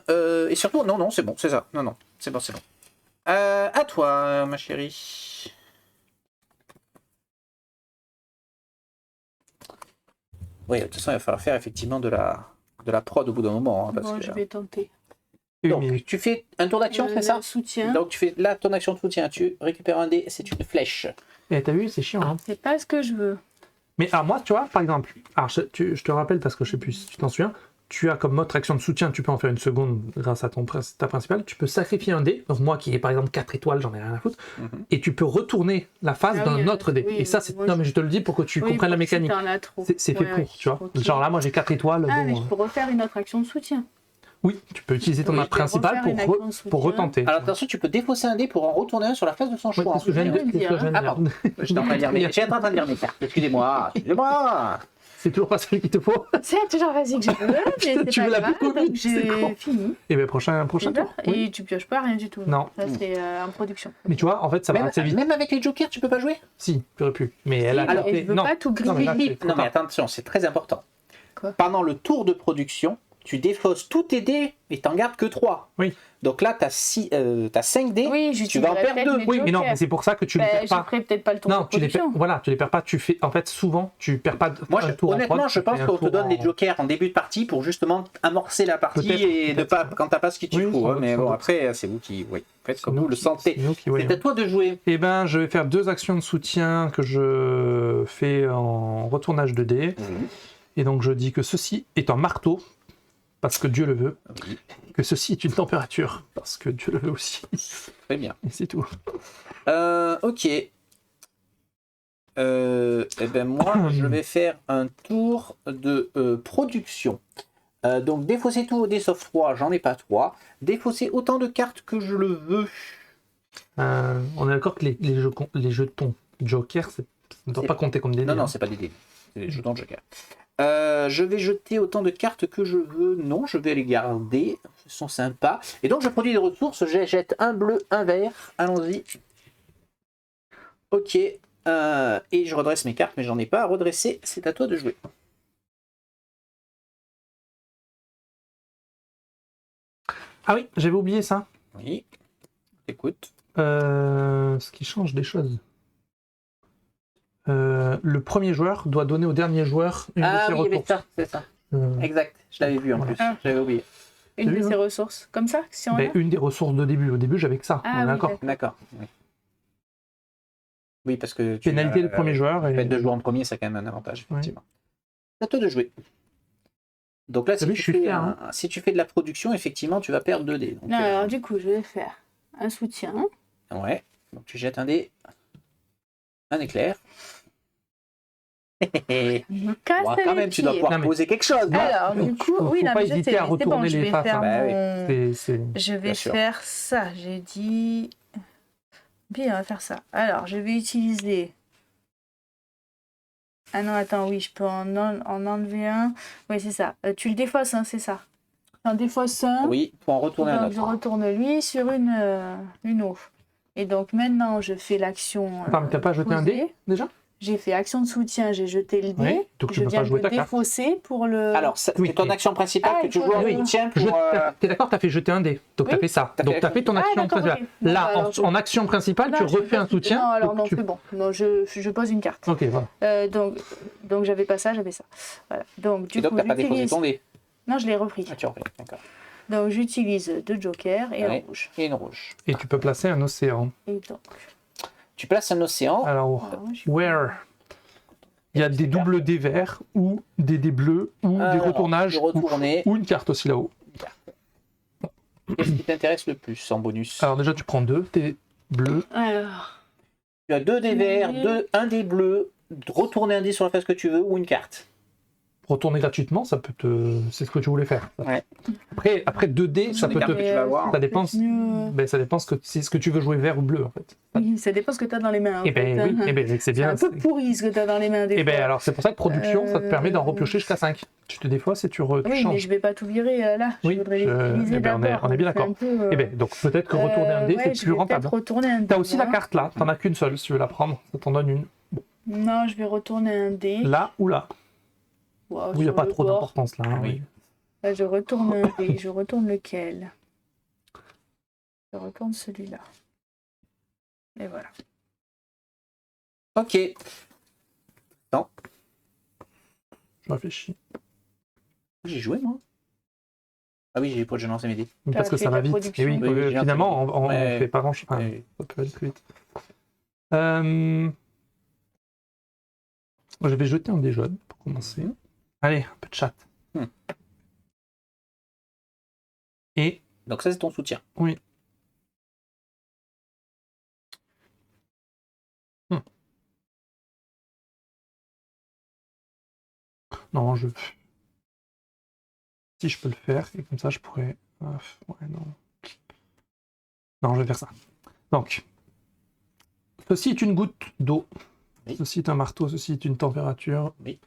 non, c'est bon, c'est ça. Non, c'est bon. À toi, ma chérie. Oui, de toute façon, il va falloir faire effectivement de la prod au bout d'un moment. Hein, parce que, je vais tenter. Donc, tu fais un tour d'action, c'est ça? Soutien. Donc, tu fais là ton action de soutien. Tu récupères un dé, c'est une flèche. Et t'as vu, c'est chiant. Hein. C'est pas ce que je veux. Mais alors, moi, tu vois, par exemple, alors, je te rappelle parce que je sais plus si tu t'en souviens. Tu as comme autre action de soutien, tu peux en faire une seconde grâce à ta principale. Tu peux sacrifier un dé, donc moi qui ai par exemple 4 étoiles, j'en ai rien à foutre, et tu peux retourner la phase d'un autre dé. Et ça, c'est. Non, mais je te le dis pour que tu comprennes la mécanique. C'est fait pour, tu vois. Genre là, moi j'ai 4 étoiles. Mais je peux refaire une autre action de soutien. Oui, tu peux utiliser ton arme principale pour retenter. Alors attention, tu peux défausser un dé pour en retourner un sur la face de son choix. Je viens de dire. Ah pardon, j'étais en train de lire mes cartes. Excusez-moi. C'est toujours pas celui qu'il te faut. C'est toujours vas-y que je veux, mais c'est Tu pas veux la grave, plus commune, donc c'est con. j'ai fini. Et bien, prochain tour. Oui. Et tu pioches pas rien du tout. Non. Ça, c'est en production. Mais tu vois, en fait, ça va assez vite. Même avec les jokers, tu peux pas jouer? Si, tu aurais pu. Mais elle a Alors, je veux pas tout Non, mais là, griller. c'est trop Non, mais tard. attention, c'est très important. Quoi? Pendant le tour de production, tu défausses tous tes dés et t'en gardes que 3. Oui. Donc là, t'as 5 dés. Oui, tu vas en perdre 2. Oui, mais non, mais c'est pour ça que tu les perds Je pas. ferai peut-être pas le tour Non, de tu les perds. production. Voilà, tu les perds pas. Tu fais. En fait, souvent, tu perds pas Moi, un tour en honnêtement, prod, je tu pense fais un qu'on te tour donne en- les jokers en début de partie pour justement amorcer la partie Peut-être, et de pas quand t'as pas ce qu'il te Oui, faut. sans hein, doute, mais sans bon, doute. après, c'est vous qui, oui, faites C'est comme nous vous le qui- sentez. c'est nous qui voyons. C'est à toi de jouer. Eh ben, je vais faire 2 actions de soutien que je fais en retournage de dés. Et donc, je dis que ceci est un marteau, parce que Dieu le veut. Oui. Que ceci est une température, parce que Dieu le veut aussi. Très bien. Et c'est tout. Ok. Eh ben moi, je vais faire un tour de production. Donc défausser tous vos dés sauf 3, j'en ai pas 3. Défausser autant de cartes que je le veux. On est d'accord que les jetons Joker, ça ne doit C'est- pas compter comme des dés. Non, hein. c'est pas des dés. C'est des jetons de joker. Je vais jeter autant de cartes que je veux. Non, je vais les garder. Ils sont sympas. Et donc, je produis des ressources. Je jette un bleu, un vert. Allons-y. Ok. Et je redresse mes cartes, mais j'en ai pas à redresser. C'est à toi de jouer. Ah oui, j'avais oublié ça. Oui. Écoute. Ce qui change des choses. Le premier joueur doit donner au dernier joueur une de ses Ah oui, il y avait ressources. ça. C'est ça. Exact. Je l'avais vu en Voilà. plus. J'avais oublié. Une T'as de vu, ses hein ressources. Comme ça, si on Ben, a. une des ressources de début. Au début, j'avais que ça. Ah On est oui, d'accord. D'accord. Oui. Oui, parce que Pénalité le premier joueur. Le Et... fait de jouer en premier, c'est quand même un avantage, effectivement. C'est à toi de jouer. Donc là, T'as vu, je suis fier, hein. si tu fais de la production, effectivement, tu vas perdre 2 dés. Donc, Non, alors du coup, je vais faire un soutien. ouais. Donc tu jettes un dé. Un éclair. Je me casse Bon, les quand même, tu dois pieds. pouvoir Non, mais- poser quelque chose. non Alors, du coup, Faut oui, non, pas mais je sais, hésiter à mais c'est bon, retourner je les vais faces. faire hein. Bah mon... C'est- Je vais Bien sûr. faire ça, j'ai dit... Bien, on va faire ça. Alors, je vais utiliser... Ah non, attends, oui, je peux en enlever un. Oui, c'est ça. Tu le défausses, hein, c'est ça. J'en défausse un. Oui, pour en retourner un Donc, je autre. retourne lui sur une eau. Et donc, maintenant, je fais l'action... Attends, mais t'as pas jeté un posée. dé déjà? J'ai fait action de soutien, j'ai jeté le dé. Oui, donc tu je peux viens pas de jouer le ta carte. défausser pour le... Alors, c'est Oui, ton mais- action principale Ah, que il tu faut joues en que- soutien pour... T'es d'accord, t'as fait jeter un dé. Donc Oui. t'as fait ça. T'as Donc fait t'as fait ton Ah, action d'accord, principale. ok. Là, Bon, alors, en action principale, Non, tu je fais refais pas un tout- soutien. Non, alors donc non, tu- c'est bon. Non, je pose une carte. Ok, voilà. Donc j'avais pas ça, j'avais ça. Voilà. Donc du Et donc, coup, t'as pas déposé j'utilise... ton dé. Non, je l'ai repris. Ah, tu as repris, d'accord. Donc j'utilise 2 jokers et Ouais. un rouge. Et une rouge. Et tu peux placer un océan. Et donc... Tu places un océan. Alors, alors, moi, je- where? Il y a des doubles dés verts, ou des dés bleus, ou des Alors, retournages, tu retourner. ou une carte aussi là-haut. Qu'est-ce qui t'intéresse le plus en bonus? Alors déjà, tu prends 2 dés bleus. Alors... Tu as 2 dés verts, un dé bleu, retourner un dé sur la face que tu veux ou une carte. Retourner gratuitement, ça peut te... C'est ce que tu voulais faire. ça. Ouais. Après 2 dés, ça Les peut cartes te... que tu vas avoir. Ça dépend, mieux. ben, ça dépend c'est ce que tu veux jouer vert ou bleu en fait. Oui, ça dépend ce que tu as dans les mains. en Et ben fait, oui, hein. eh ben, c'est C'est bien. un peu pourri ce que tu as dans les mains des Et ben fois. alors c'est pour ça que production, ça te permet d'en repiocher jusqu'à 5. Tu te défausses et tu Oui, mais changes. je vais pas tout virer là. Oui, je voudrais les utiliser eh ben, d'abord. on est bien donc c'est d'accord. un peu, Et ben donc peut-être que retourner un dé, ouais, c'est je plus vais rentable. peut-être retourner un dé. T'as aussi la moi. carte là, t'en as qu'une seule si tu veux la prendre, ça t'en donne une. Non, je vais retourner un dé. Là ou là. Wow, Oui, il n'y a sur pas le trop bord. d'importance là. hein, Oui. oui. Là, je retourne un dé. Je retourne lequel? Je retourne celui-là. Et voilà. Ok. Je réfléchis. J'ai joué, moi. Ah oui, j'ai lancé mes dés. Parce que fait ça de va la vite. production. Et oui, Oui, j'ai finalement, on Ouais. fait pas grand-chose. Enfin, Ouais. ça peut aller plus vite. Je vais jeter un dé jaune pour commencer. Allez, un peu de chat. Hmm. Et Donc ça, c'est ton soutien. oui. Non, si je peux le faire, et comme ça je pourrais... ouais, non. Non, je vais faire ça. Donc, ceci est une goutte d'eau. Oui. Ceci est un marteau, ceci est une température. Oui.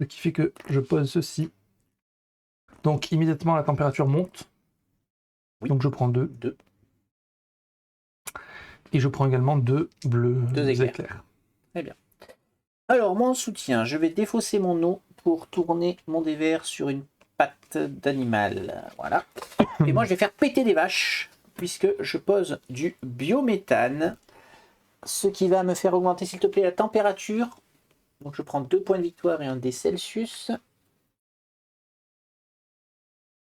Ce qui fait que je pose ceci. Donc immédiatement la température monte. Oui. Donc je prends 2. Et je prends également 2 bleus, 2 éclairs. Très bien. Alors, moi en soutien, je vais défausser mon eau pour tourner mon dé vert sur une patte d'animal. Voilà. Et moi, je vais faire péter des vaches, puisque je pose du biométhane, ce qui va me faire augmenter, s'il te plaît, la température. Donc, je prends 2 points de victoire et un dé Celsius.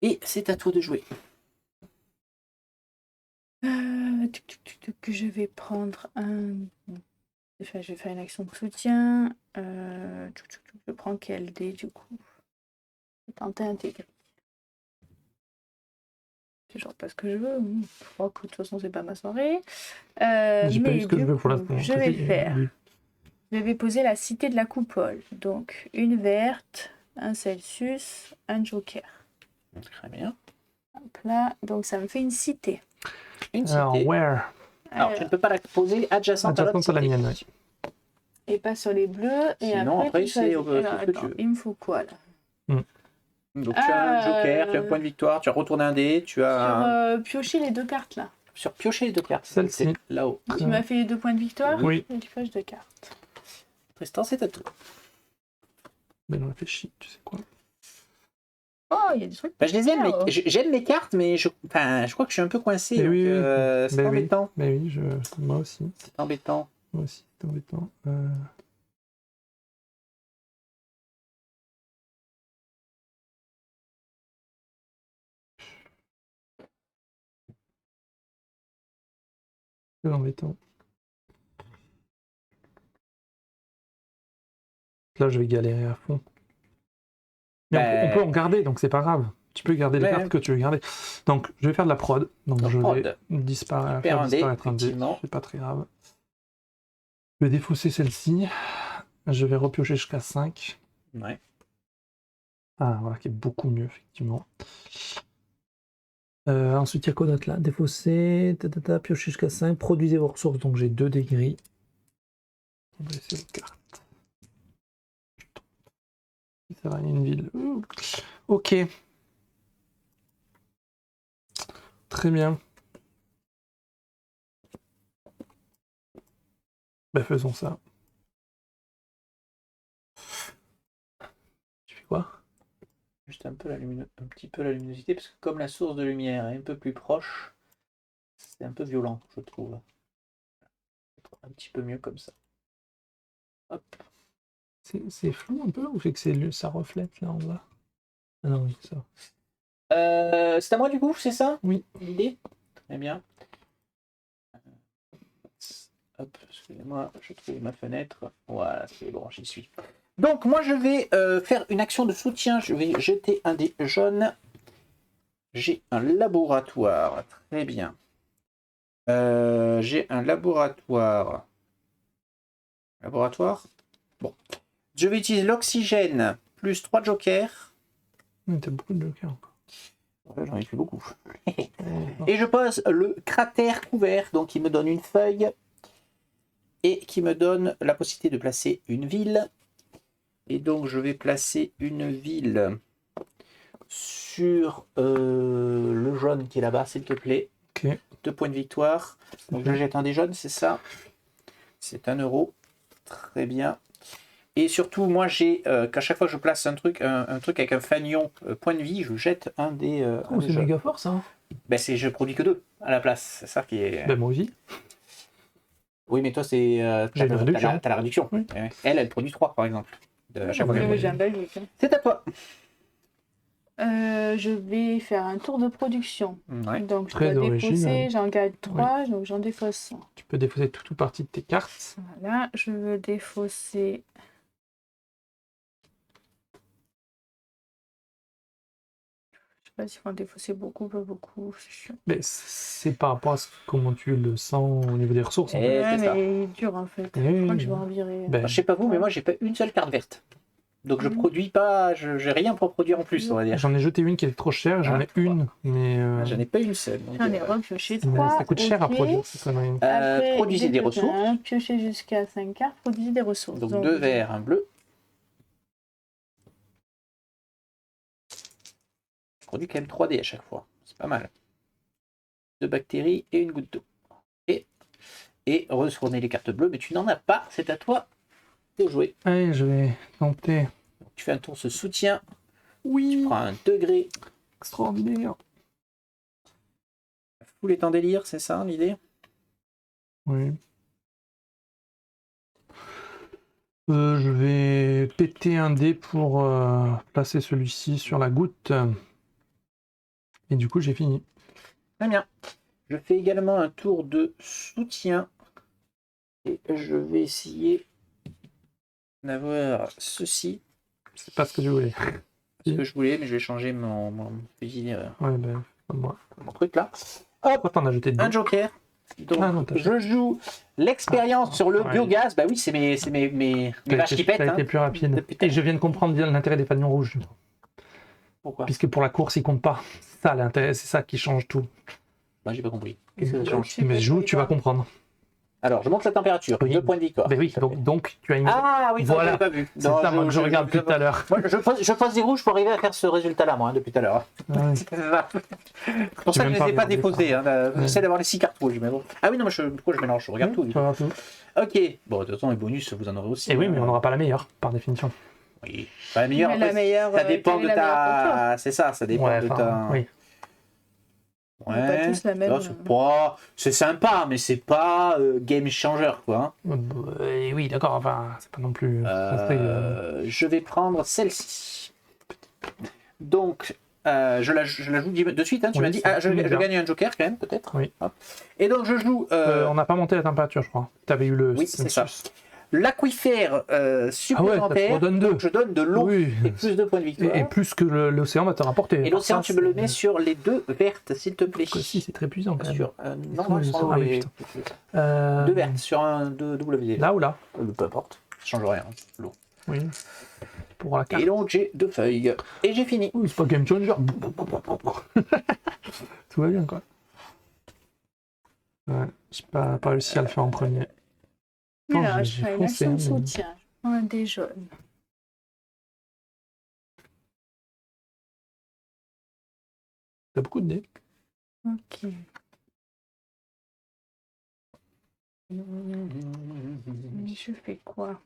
Et c'est à toi de jouer. Je vais prendre un... Enfin, je vais faire une action de soutien. Je prends quel dé du coup? Je vais tenter un dé. C'est genre pas ce que je veux. Je crois que de toute façon c'est pas ma soirée. J'ai pas eu ce que je veux pour l'instant. Je vais faire. Je vais poser la cité de la coupole. Donc une verte, un Celsius, un joker. Très bien. Hop là. Donc ça me fait une cité. Une cité. Alors, where? Alors, tu ne peux pas la poser adjacente à la mienne, oui. Et pas sur les bleus. Et sinon, après c'est il me faut quoi là? Donc tu as un joker, tu as un point de victoire, tu as retourné un dé, tu as... Sur piocher les 2 cartes là. Sur piocher les 2 cartes. Celle-ci. Là-haut. Tu m'as fait les 2 points de victoire? Oui. Et tu pioches 2 cartes. Tristan, c'est à toi. Ben on réfléchit, tu sais quoi? Oh, il y a des trucs. Je les aime, j'aime les cartes, mais je crois que je suis un peu coincé. Donc, oui. c'est embêtant. Mais oui, moi aussi. C'est embêtant. Moi aussi, c'est embêtant. C'est embêtant. Là, je vais galérer à fond. Mais on peut en garder, donc c'est pas grave. Tu peux garder les cartes que tu veux garder. Donc, je vais faire de la prod. Donc, je vais faire disparaître un dé. C'est pas très grave. Je vais défausser celle-ci. Je vais repiocher jusqu'à 5. Ouais. Ah, voilà, qui est beaucoup mieux, effectivement. Ensuite, il y a quoi d'autre là? Défausser, piocher jusqu'à 5. Produisez vos ressources. Donc, j'ai 2 dés gris. On va laisser les cartes. Ça va, il y a une ville. Ok. Très bien. Ben, faisons ça. Tu fais quoi? Juste un petit peu la luminosité, parce que comme la source de lumière est un peu plus proche, c'est un peu violent, je trouve. Un petit peu mieux comme ça. Hop. C'est flou un peu ou c'est que ça reflète là en bas? Ah non, oui, ça. C'est à moi du coup, c'est ça? Oui. L'idée? Très bien. Hop, excusez-moi, je trouve ma fenêtre. Voilà, c'est bon, j'y suis. Donc moi je vais faire une action de soutien. Je vais jeter un dé jaune. J'ai un laboratoire. Très bien. J'ai un laboratoire. Laboratoire? Bon. Je vais utiliser l'oxygène plus 3 jokers. T'as beaucoup de jokers encore. Ouais, j'en ai fait beaucoup. Et je pose le cratère couvert, donc il me donne une feuille et qui me donne la possibilité de placer une ville. Et donc je vais placer une ville sur le jaune qui est là-bas, s'il te plaît. Okay. 2 points de victoire. Donc je jette un des jaunes, c'est ça? C'est 1 euro. Très bien. Et surtout, moi j'ai qu'à chaque fois que je place un truc avec un fanion point de vie, je jette un des. C'est méga fort ça. Ben, je produis que 2 à la place. C'est ça qui est. Ben, moi aussi. Oui, mais toi, c'est. T'as la réduction. Oui. Elle produit 3 par exemple. À chaque fois c'est à toi. Je vais faire un tour de production. Ouais. Donc je dois défausser, j'en gagne 3, donc j'en défausse 1. Tu peux défausser toute ou partie de tes cartes. Voilà, je veux défausser. Je sais pas s'il faut en défausser beaucoup, pas beaucoup. Mais c'est par rapport à comment tu le sens au niveau des ressources. En fait. Ouais, mais il est dur en fait. Je crois que je vais en virer. Ben, je sais pas vous, mais moi j'ai pas une seule carte verte. Donc je produis pas, j'ai rien pour produire en plus, on va dire. J'en ai jeté une qui était trop chère, j'en ai une, mais... J'en ai pas une seule. J'en ai repioché 3. Ça coûte cher à produire, cette connerie. Produisez des ressources. Piocher jusqu'à 5 cartes, produisez des ressources. Donc 2 verts, un bleu. produit quand même 3D à chaque fois. C'est pas mal. 2 bactéries et une goutte d'eau. Et retourner les cartes bleues, mais tu n'en as pas, c'est à toi de jouer. Allez, je vais tenter. Donc, tu fais un tour ce soutien. Oui. Tu prends un degré. Extraordinaire. Full est en délire, c'est ça l'idée? Oui. Je vais péter un dé pour placer celui-ci sur la goutte. Et du coup, j'ai fini. Très bien. Je fais également un tour de soutien. Et je vais essayer d'avoir ceci. C'est pas ce que je voulais. Ce que je voulais, mais je vais changer mon fusil. Ouais, ben, moi. Mon truc là. Hop, t'en as jeté deux. Un joker. Donc, non, je joue l'expérience sur le biogaz. Bah oui, c'est mes vaches qui pètent. T'as été plus rapide. Et je viens de comprendre bien l'intérêt des panions rouges. Pourquoi? Puisque pour la course, ils comptent pas. Ça, l'intérêt, c'est ça qui change tout. Bah, j'ai pas compris. Qu'est-ce que ça change? Mais joue, tu vas comprendre. Alors, je monte la température. Oui. 2 points de victoire. Ben oui, donc tu as une. Ah oui, voilà. Je pas vu. C'est ça, moi, que je regarde depuis tout à l'heure. Moi, je pose des rouges pour arriver à faire ce résultat-là, moi, depuis tout à l'heure. Ouais. C'est pour ça que je ne les ai pas déposés. J'essaie d'avoir les 6 cartes rouges. Mais bon. Ah oui, non, pourquoi je mélange? Je regarde tout. Tu regardes tout. Ok. Bon, de toute façon, les bonus, vous en aurez aussi. Et oui, mais on n'aura pas la meilleure, par définition. Oui. Pas la meilleure. Mais la meilleure, ça dépend de ta. C'est ça, ça dépend de ta. Oui. On n'a pas tous la même. C'est sympa, mais c'est pas game changer, quoi. Oui, d'accord, enfin, c'est pas non plus. Je vais prendre celle-ci. Donc, je la joue de suite, hein, tu m'as dit. Ah, je gagne un joker quand même, peut-être. Oui. Hop. Et donc, je joue. On n'a pas monté la température, je crois. Tu avais eu le. Oui, c'est ça. L'aquifère supplémentaire, ça te redonne 2. Donc je donne de l'eau et plus de points de victoire. Et plus que l'océan va te rapporter. Et l'océan, tu me le mets sur les 2 vertes, s'il te plaît. Si, c'est très puissant quand même. Non, sur les 2 vertes, sur un WD. Là ou là? Peu importe, ça change rien, l'eau. Oui. Pour la carte. Et donc j'ai 2 feuilles. Et j'ai fini. Oui, c'est pas game changer. Tout va bien, quoi. Ouais, j'ai pas réussi à le faire en premier. Alors, je ferai une action de soutien. Je prends un dé jaune. T'as beaucoup de dés. Ok. Je fais quoi?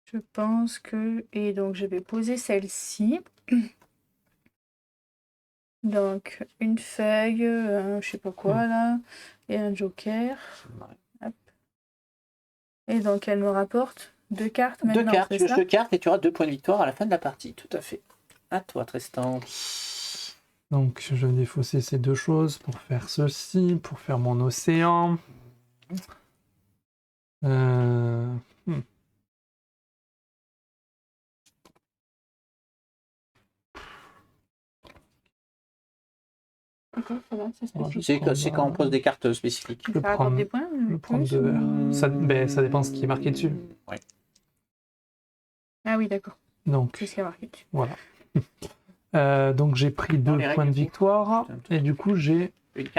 Je pense que... Et donc, je vais poser celle-ci. Donc, une feuille, je sais pas quoi, là, et un joker. Hop. Et donc, elle me rapporte 2 cartes maintenant. 2 cartes, tu joues 2 cartes et tu auras 2 points de victoire à la fin de la partie. Tout à fait. À toi, Tristan. Donc, je vais défausser ces 2 choses pour faire ceci, pour faire mon océan. C'est quand on pose des cartes spécifiques. Je vais prendre des points. Je vais prendre 2 verts. Ça dépend de ce qui est marqué dessus. Ouais. Ah oui, d'accord. Donc, c'est ce qui est marqué dessus. Voilà. Donc j'ai pris 2 points de victoire. Et du coup, j'ai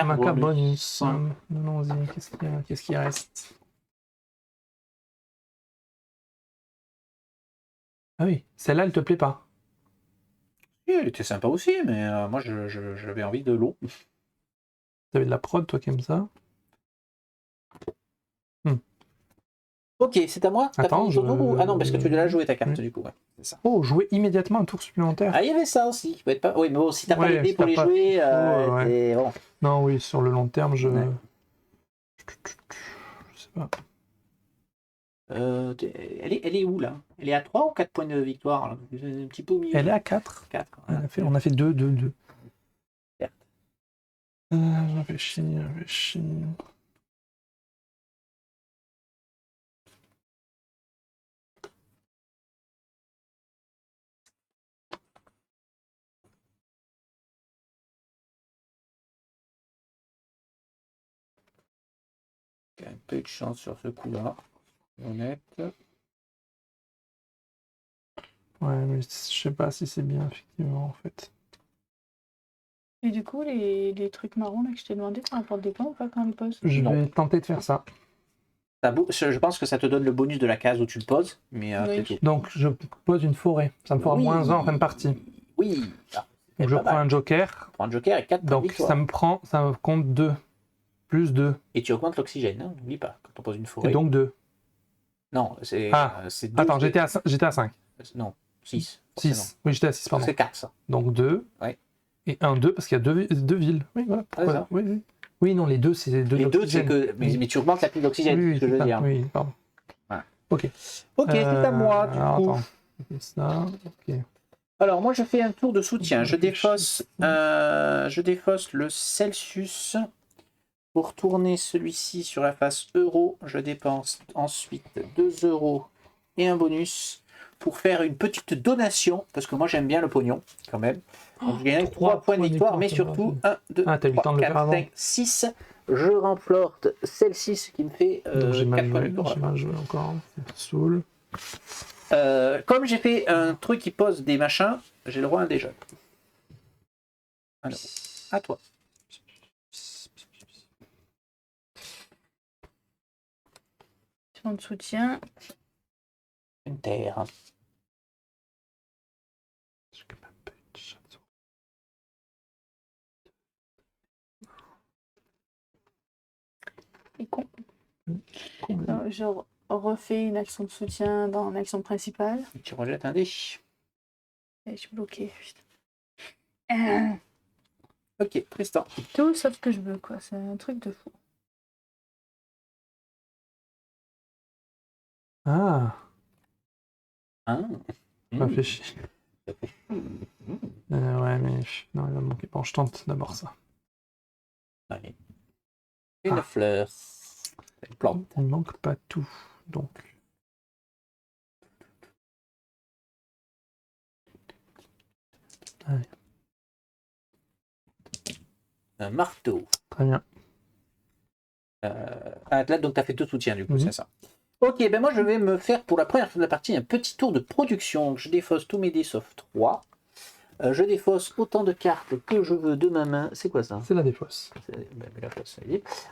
ma carte bonus. Allons-y, qu'est-ce qui reste? Ah oui, celle-là, elle te plaît pas? Elle était sympa aussi, mais moi j'avais envie de l'eau. T'avais de la prod, toi qui aimes ça? Ok, c'est à moi. Attends, Ah non, parce que tu dois la jouer ta carte du coup. Ouais, c'est ça. Oh, jouer immédiatement un tour supplémentaire. Ah, il y avait ça aussi. Oui, mais bon, si t'as pas l'idée pour les jouer, bon. Non, oui, sur le long terme, je sais pas. Elle est où là? Elle est à 3 ou 4 points de victoire là? Un petit peu au milieu. Elle est à 4. 4. On a fait 2. Certes. Réfléchis. Un peu de chance sur ce coup-là. Honnête. Ouais, mais je sais pas si c'est bien, effectivement, en fait. Et du coup, les trucs marrons là, que je t'ai demandé, ça rapporte des points ou pas quand on les pose? Je vais tenter de faire ça. Je pense que ça te donne le bonus de la case où tu le poses. Mais oui. Donc, je pose une forêt. Ça me fera -1 en fin de partie. Oui. Donc je prends un joker. Tu prends un joker et 4 points de Donc victoire. ça me compte 2. Plus 2. Et tu augmentes l'oxygène, hein, n'oublie pas, quand on pose une forêt. Et donc 2. Non, c'est 2. Attends, j'étais à 5. Non, 6. 6. Oui, j'étais à 6, pardon. C'est 4, ça. Donc 2. Ouais. Et 1, 2, parce qu'il y a deux villes. Oui, voilà. Pourquoi ça. Oui, non, les deux, c'est 2. Les 2, c'est que. Mais tu augmentes la pile d'oxygène, oui, c'est ce que je veux dire. Oui, pardon. Voilà. Ok. Ok, c'est à moi, du coup. Attends. Ça, ok. Alors, moi, je fais un tour de soutien. Je défausse le Celsius. Pour tourner celui-ci sur la face euro, je dépense ensuite 2 € et un bonus pour faire une petite donation, parce que moi j'aime bien le pognon quand même. Donc je gagne 3 points de victoire, mais surtout 1, 2, 3, 4, 5, 6. Je remporte celle-ci, ce qui me fait 4 points de victoire. J'ai mal joué encore. Soul. Comme j'ai fait un truc qui pose des machins, j'ai le droit à un déjà. Alors, à toi. De soutien. Une terre. Et con. Alors, je refais une action de soutien dans l'action principale. Et tu rejettes un dé. Et je suis bloquée. Putain. Ok, Tristan. Tout sauf ce que je veux, quoi. C'est un truc de fou. Ah. Réfléchis. Ouais, mais non, il va me manquer. Bon, je tente d'abord ça. Allez. Une fleur. Une plante. Il ne manque pas tout, donc. Allez. Un marteau. Très bien. Là, donc tu as fait tout soutien, du coup, c'est ça. Ok, ben moi je vais me faire pour la première fois de la partie un petit tour de production. Donc, je défausse tous mes dés sauf 3. Je défausse autant de cartes que je veux de ma main. C'est quoi ça? C'est la défausse.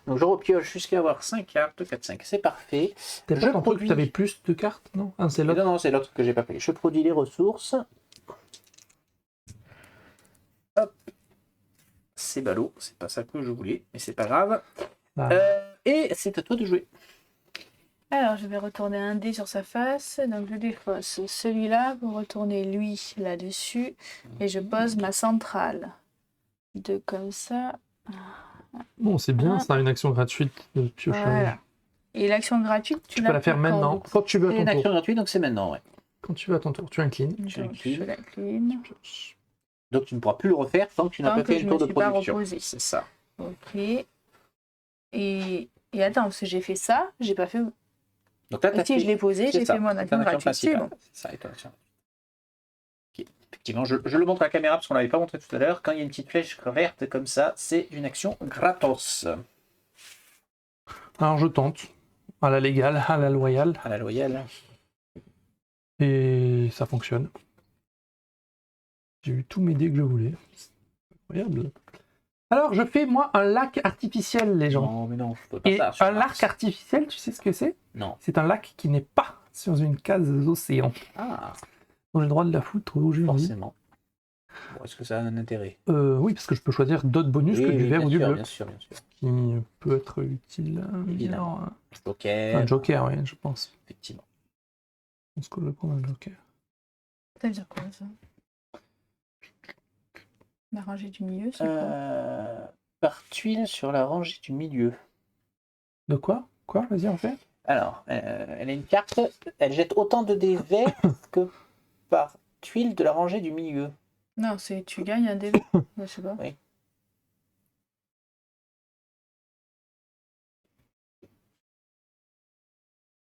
Donc je repioche jusqu'à avoir 5 cartes, 4, 5, c'est parfait. Tu avais plus de cartes? Non, c'est l'autre. Non, c'est l'autre que j'ai pas payé. Je produis les ressources. Hop. C'est ballot, c'est pas ça que je voulais, mais c'est pas grave. Et c'est à toi de jouer. Alors, je vais retourner un dé sur sa face. Donc, je défausse celui-là pour retourner lui là-dessus. Et je pose ma centrale. 2 comme ça. Bon, c'est bien, c'est une action gratuite de piochage. Voilà. Et l'action gratuite, tu peux la faire maintenant. Quand tu veux à ton tour. C'est une action gratuite, donc c'est maintenant, ouais. Quand tu veux à ton tour, tu inclines. Je l'incline. Donc tu ne pourras plus le refaire tant que tu n'as pas fait le tour de production. C'est ça. Ok. Et attends, parce que j'ai fait ça, j'ai pas fait... Donc là, si je l'ai posé, j'ai fait mon action gratuite. C'est bon. Ça, okay. Effectivement, je le montre à la caméra parce qu'on ne l'avait pas montré tout à l'heure. Quand il y a une petite flèche verte comme ça, c'est une action gratos. Alors je tente. À la légale, à la loyale. À la loyale. Et ça fonctionne. J'ai eu tous mes dés que je voulais. C'est incroyable. Alors, je fais, moi, un lac artificiel, les gens. Non, mais non, je peux pas. Et un lac artificiel, tu sais ce que c'est? Non. C'est un lac qui n'est pas sur une case océan. Ah. Donc, j'ai le droit de la foutre où j'ai envie. Forcément. Bon, est-ce que ça a un intérêt? Oui, parce que je peux choisir d'autres bonus que du vert ou du bleu. Bien sûr, bien sûr. Qui peut être utile. Évidemment. Joker. Un joker, oui, je pense. Effectivement. Je pense que je vais prendre un joker. Ça veut dire quoi, ça? La rangée du milieu, c'est quoi? Par tuile sur la rangée du milieu. De quoi? Quoi? Vas-y, en fait. Alors, elle a une carte. Elle jette autant de dés verts que par tuile de la rangée du milieu. Non, c'est tu gagnes un dé. Je sais pas. Oui.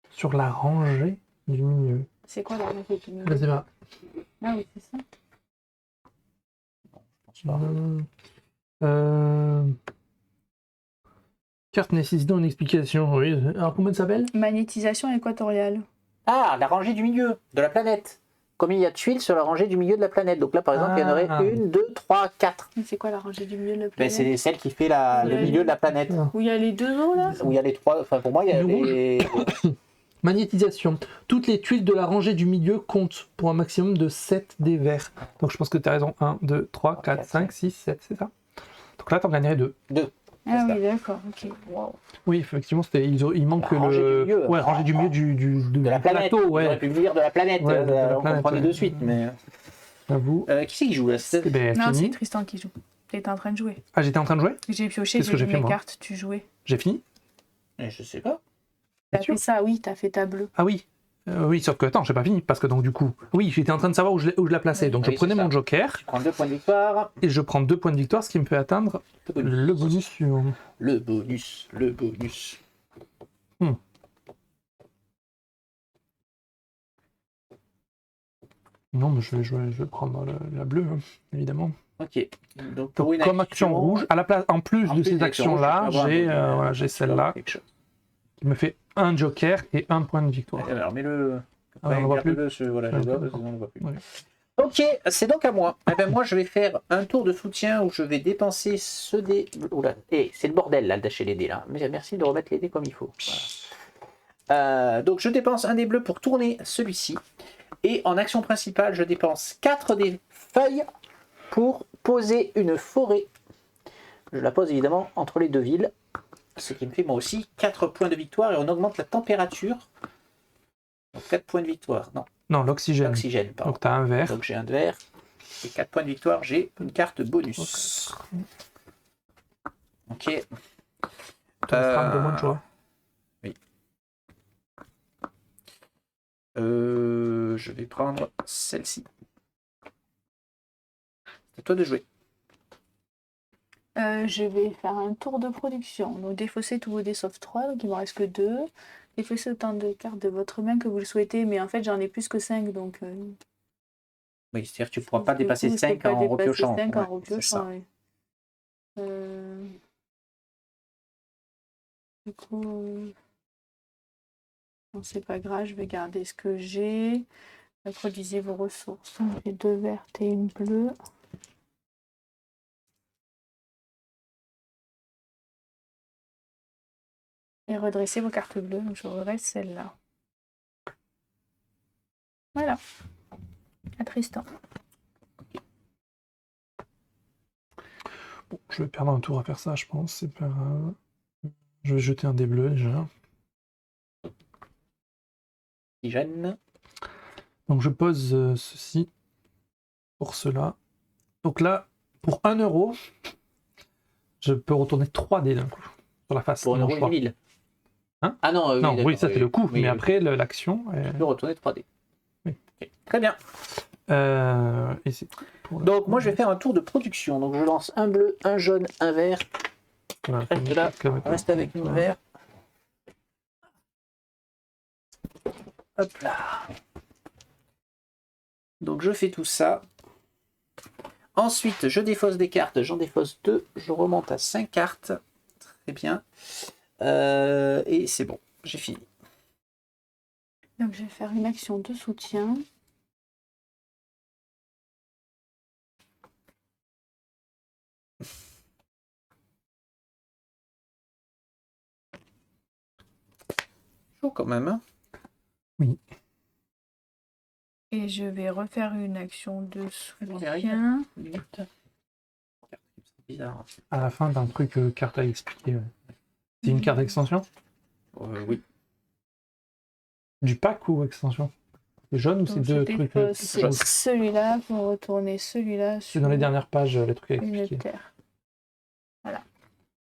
Sur la rangée du milieu. C'est quoi la rangée du milieu? Je sais pas. Ah oui, c'est ça. Carte nécessitant une explication, oui. Alors comment elle s'appelle? Magnétisation équatoriale. Ah, la rangée du milieu de la planète. Combien il y a de tuiles sur la rangée du milieu de la planète? Donc là, par exemple, il y en aurait 1, 2, 3, 4. C'est quoi la rangée du milieu de la planète? C'est celle qui fait le milieu de la planète. Où il y a les deux eaux, là? Où il y a les trois... Enfin, pour moi, il y a les... Magnétisation. Toutes les tuiles de la rangée du milieu comptent pour un maximum de 7 dés verts. Donc je pense que tu as raison. 1, 2, 3, 4, 5, 6, 7, c'est ça. Donc là, tu en gagnerais 2. 2. Ah oui, d'accord, ok. Wow. Oui, effectivement, il manque le... Ouais, rangée du milieu de la planète. Plateau, ouais. On aurait pu le dire de la planète. Ouais, on comprenait de suite, mais... J'avoue. Qui c'est qui joue là? Non, c'est Tristan qui joue. T'étais en train de jouer. Ah, j'étais en train de jouer? J'ai pioché, j'ai vu mes cartes, tu jouais. J'ai fini? Je sais pas. T'as fait ça, oui, t'as fait ta bleue. Ah oui. Oui, sauf que, attends, j'ai pas fini, parce que donc du coup, oui, j'étais en train de savoir où je la plaçais. Donc je prenais mon joker. Tu prends 2 points de victoire. Et je prends 2 points de victoire, ce qui me fait atteindre le bonus suivant. Le bonus. Non, mais je vais prendre la bleue, hein, évidemment. Ok. Donc comme action rouge, à la place, en plus de ces actions-là, j'ai celle-là qui me fait un joker et 1 point de victoire. Alors, mets-le. On ne voit plus. Voilà, je dois, parce qu'on ne voit plus. Ouais. Ok, c'est donc à moi. Eh ben, moi, je vais faire un tour de soutien où je vais dépenser ce dé. Oula, c'est le bordel là, d'acheter les dés là. Mais merci de remettre les dés comme il faut. Voilà. Donc, je dépense un dé bleu pour tourner celui-ci. Et en action principale, je dépense 4 des feuilles pour poser une forêt. Je la pose évidemment entre les deux villes. Ce qui me fait moi aussi 4 points de victoire et on augmente la température. Donc 4 points de victoire. Non, l'oxygène. L'oxygène, pardon. Donc tu as un vert. Donc j'ai un vert. Et 4 points de victoire, j'ai une carte bonus. Ok. Tu as de moins de choix. Oui. Je vais prendre celle-ci. C'est à toi de jouer. Je vais faire un tour de production. Donc défausser tous vos dés sauf 3, donc il ne me reste que 2. Défausser autant de cartes de votre main que vous le souhaitez, mais en fait j'en ai plus que 5, donc... Oui, c'est-à-dire que tu ne pourras pas dépasser 5 en repiochant. 5 en repiochant, oui. Du coup... Non, c'est pas grave, je vais garder ce que j'ai. Produisez vos ressources. J'ai 2 vertes et une bleue. Et redressez vos cartes bleues, donc je redresse celle-là. Voilà. À Tristan. Bon, je vais perdre un tour à faire ça, je pense. C'est pas grave. Je vais jeter un dé bleu déjà. Jeanne. Donc je pose ceci pour cela. Donc là, pour 1 euro, je peux retourner 3 dés d'un coup sur la face. Pour 1 euro une ville. Hein? Ah non, non, oui, ça c'est le coup, mais après l'action. Je peux retourner 3 dés. Oui. Okay. Très bien. Et donc moi je vais faire un tour de production. Donc je lance un bleu, un jaune, un vert. Voilà, reste là, reste avec nous vert. Hop là. Donc je fais tout ça. Ensuite je défausse des cartes, j'en défausse 2, je remonte à 5 cartes. Très bien. Et c'est bon, j'ai fini. Donc je vais faire une action de soutien. Chaud quand même. Hein. Oui. Et je vais refaire une action de soutien. Bizarre. À la fin d'un truc carte à expliquer. C'est une carte extension? Oui. Du pack ou extension? C'est jaune ou c'est deux trucs? C'est celui-là pour retourner celui-là. C'est dans les dernières pages, les trucs à expliquer. Une terre. Voilà.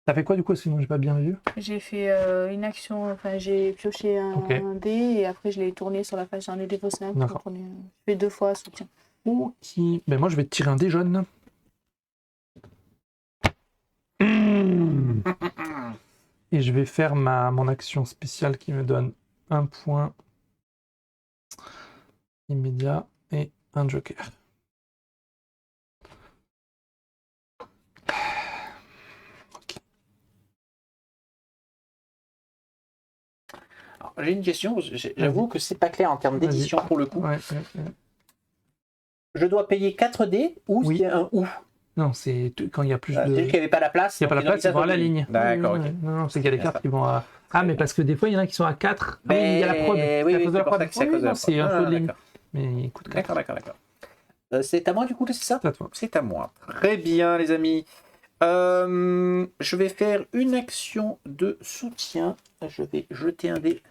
T'as fait quoi du coup, sinon j'ai pas bien vu? J'ai fait une action, enfin j'ai pioché un dé et après je l'ai tourné sur la page, j'en ai défaussé un pour tourner. Je fais 2 fois soutien. Ok. Ben moi je vais tirer un dé jaune. Et je vais faire mon action spéciale qui me donne 1 point immédiat et un joker. J'ai une question, j'avoue que c'est pas clair en termes d'édition pour le coup. Ouais. Je dois payer 4 dés ou oui. c'est un ou? Non, c'est quand il y a plus de... C'est qu'il n'y avait pas la place. Il n'y a pas la place, c'est voir la ligne. D'accord, ok. Non, c'est qu'il y a des cartes qui vont à... Ah, mais parce que des fois, il y en a qui sont à 4. Ah oui, il y a la prod. C'est un peu de ligne. Mais écoute, d'accord. C'est à moi du coup, c'est ça? C'est à toi. C'est à moi. Très bien, les amis. Je vais faire une action de soutien. Je vais jeter un dé.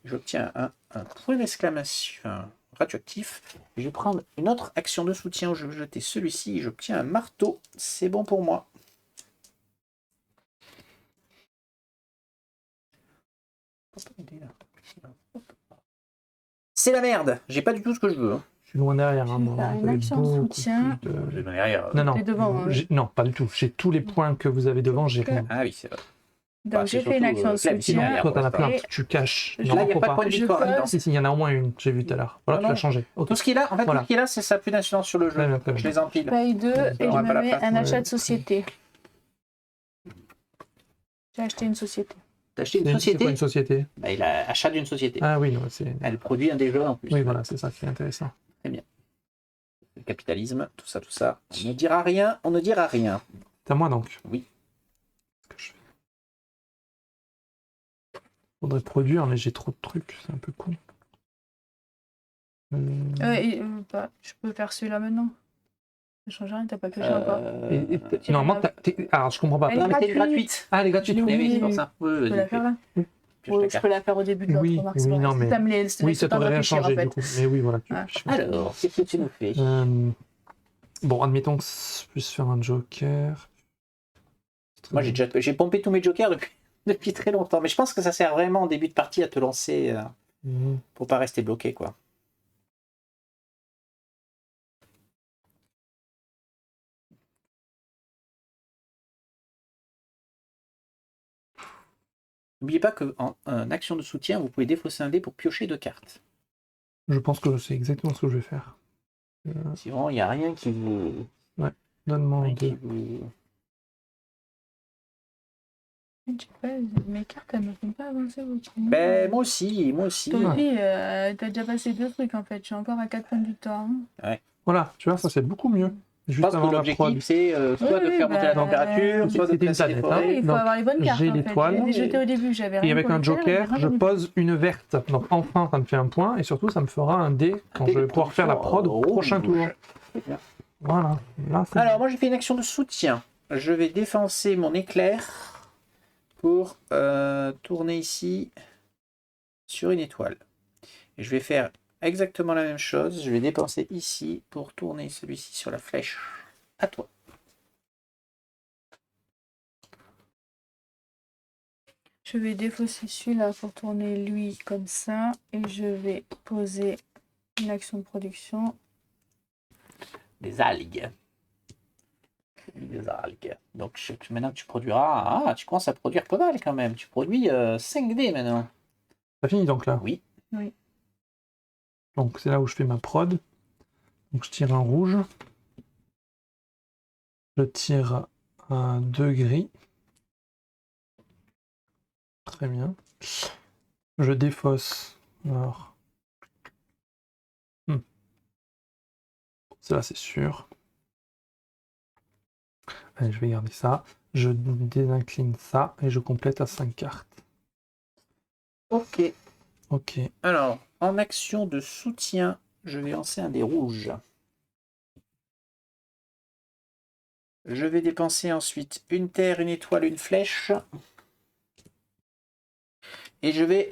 J'obtiens un point d'exclamation radioactif. Je vais prendre une autre action de soutien. Je vais jeter celui-ci. J'obtiens un marteau. C'est bon pour moi. C'est la merde. J'ai pas du tout ce que je veux. Je suis loin derrière. Une action de soutien. Non, T'es devant, hein. Non, pas du tout. J'ai tous les points que vous avez devant, j'ai rien. Ah oui, c'est vrai. Donc j'ai fait une action de soutien. Toi, t'en as plein, tu caches. Là, il n'y a pas de point de victoire. Si, il y en a au moins une, j'ai vu tout à l'heure. Voilà, tu l'as changé. Tout ce qu'il a, en fait, tout ce qu'il a, c'est sa plus d'incidence sur le jeu. Je les empile. Je paye 2 et je me mets un achat de société. J'ai acheté une société. T'as acheté une société? C'est quoi une société? Bah, il a achat d'une société. Ah oui, non, c'est... Elle produit un des jeux en plus. Oui, voilà, c'est ça qui est intéressant. Très bien. Le capitalisme, tout ça. On ne dira rien, C'est à moi donc? Oui. Qu'est-ce que je fais? Faudrait produire, mais j'ai trop de trucs, c'est un peu con. Je peux faire celui-là maintenant. Ça change rien, t'as pas pioché encore. Normalement, alors je comprends pas. Elle est gratuite. Ah, elle est gratuite, oui, c'est pour ça. Je peux la faire là? Je peux la faire au début de l'autre remarque. Oui, non, mais... Oui, ça t'aurait rien changé, du coup. Mais oui, voilà. Alors, qu'est-ce que tu nous fais? Bon, admettons que je puisse faire un joker. Moi, j'ai pompé tous mes jokers depuis très longtemps. Mais je pense que ça sert vraiment en début de partie à te lancer pour pas rester bloqué, quoi. N'oubliez pas qu'en action de soutien, vous pouvez défausser un dé pour piocher 2 cartes. Je pense que c'est exactement ce que je vais faire. Si vraiment il n'y a rien qui vous... Ouais, donne-moi deux. Je sais pas, mes cartes elles me font pas avancer beaucoup. Ben, moi aussi. Toi aussi, t'as déjà passé 2 trucs en fait. Je suis encore à 4 points de victoire. Hein. Ouais. Voilà, tu vois, ça c'est beaucoup mieux. Je pense que l'objectif c'est soit de faire monter la température, soit de placer des forêts. Il faut avoir les bonnes cartes. J'ai l'étoile. J'ai jeté au début, j'avais rien. Et avec un joker, je pose une verte. Donc enfin, ça me fait un point. Et surtout, ça me fera un dé quand je vais pouvoir faire la prod au prochain tour. Voilà. Là, alors, moi j'ai fait une action de soutien. Je vais défoncer mon éclair pour tourner ici sur une étoile. Et je vais faire exactement la même chose. Je vais dépenser ici pour tourner celui-ci sur la flèche. À toi. Je vais défausser celui-là pour tourner lui comme ça. Et je vais poser une action de production. Des algues. Donc maintenant que tu produiras... Ah, tu commences à produire pas mal quand même. Tu produis 5 dés maintenant. Ça finit donc là? Oui. Donc c'est là où je fais ma prod. Donc je tire un rouge. Je tire un 2 gris. Très bien. Je défausse. Alors. Cela c'est sûr. Allez, je vais garder ça. Je désincline ça et je complète à 5 cartes. Ok. Ok. Alors, en action de soutien, je vais lancer un dé rouge. Je vais dépenser ensuite une terre, une étoile, une flèche. Et je vais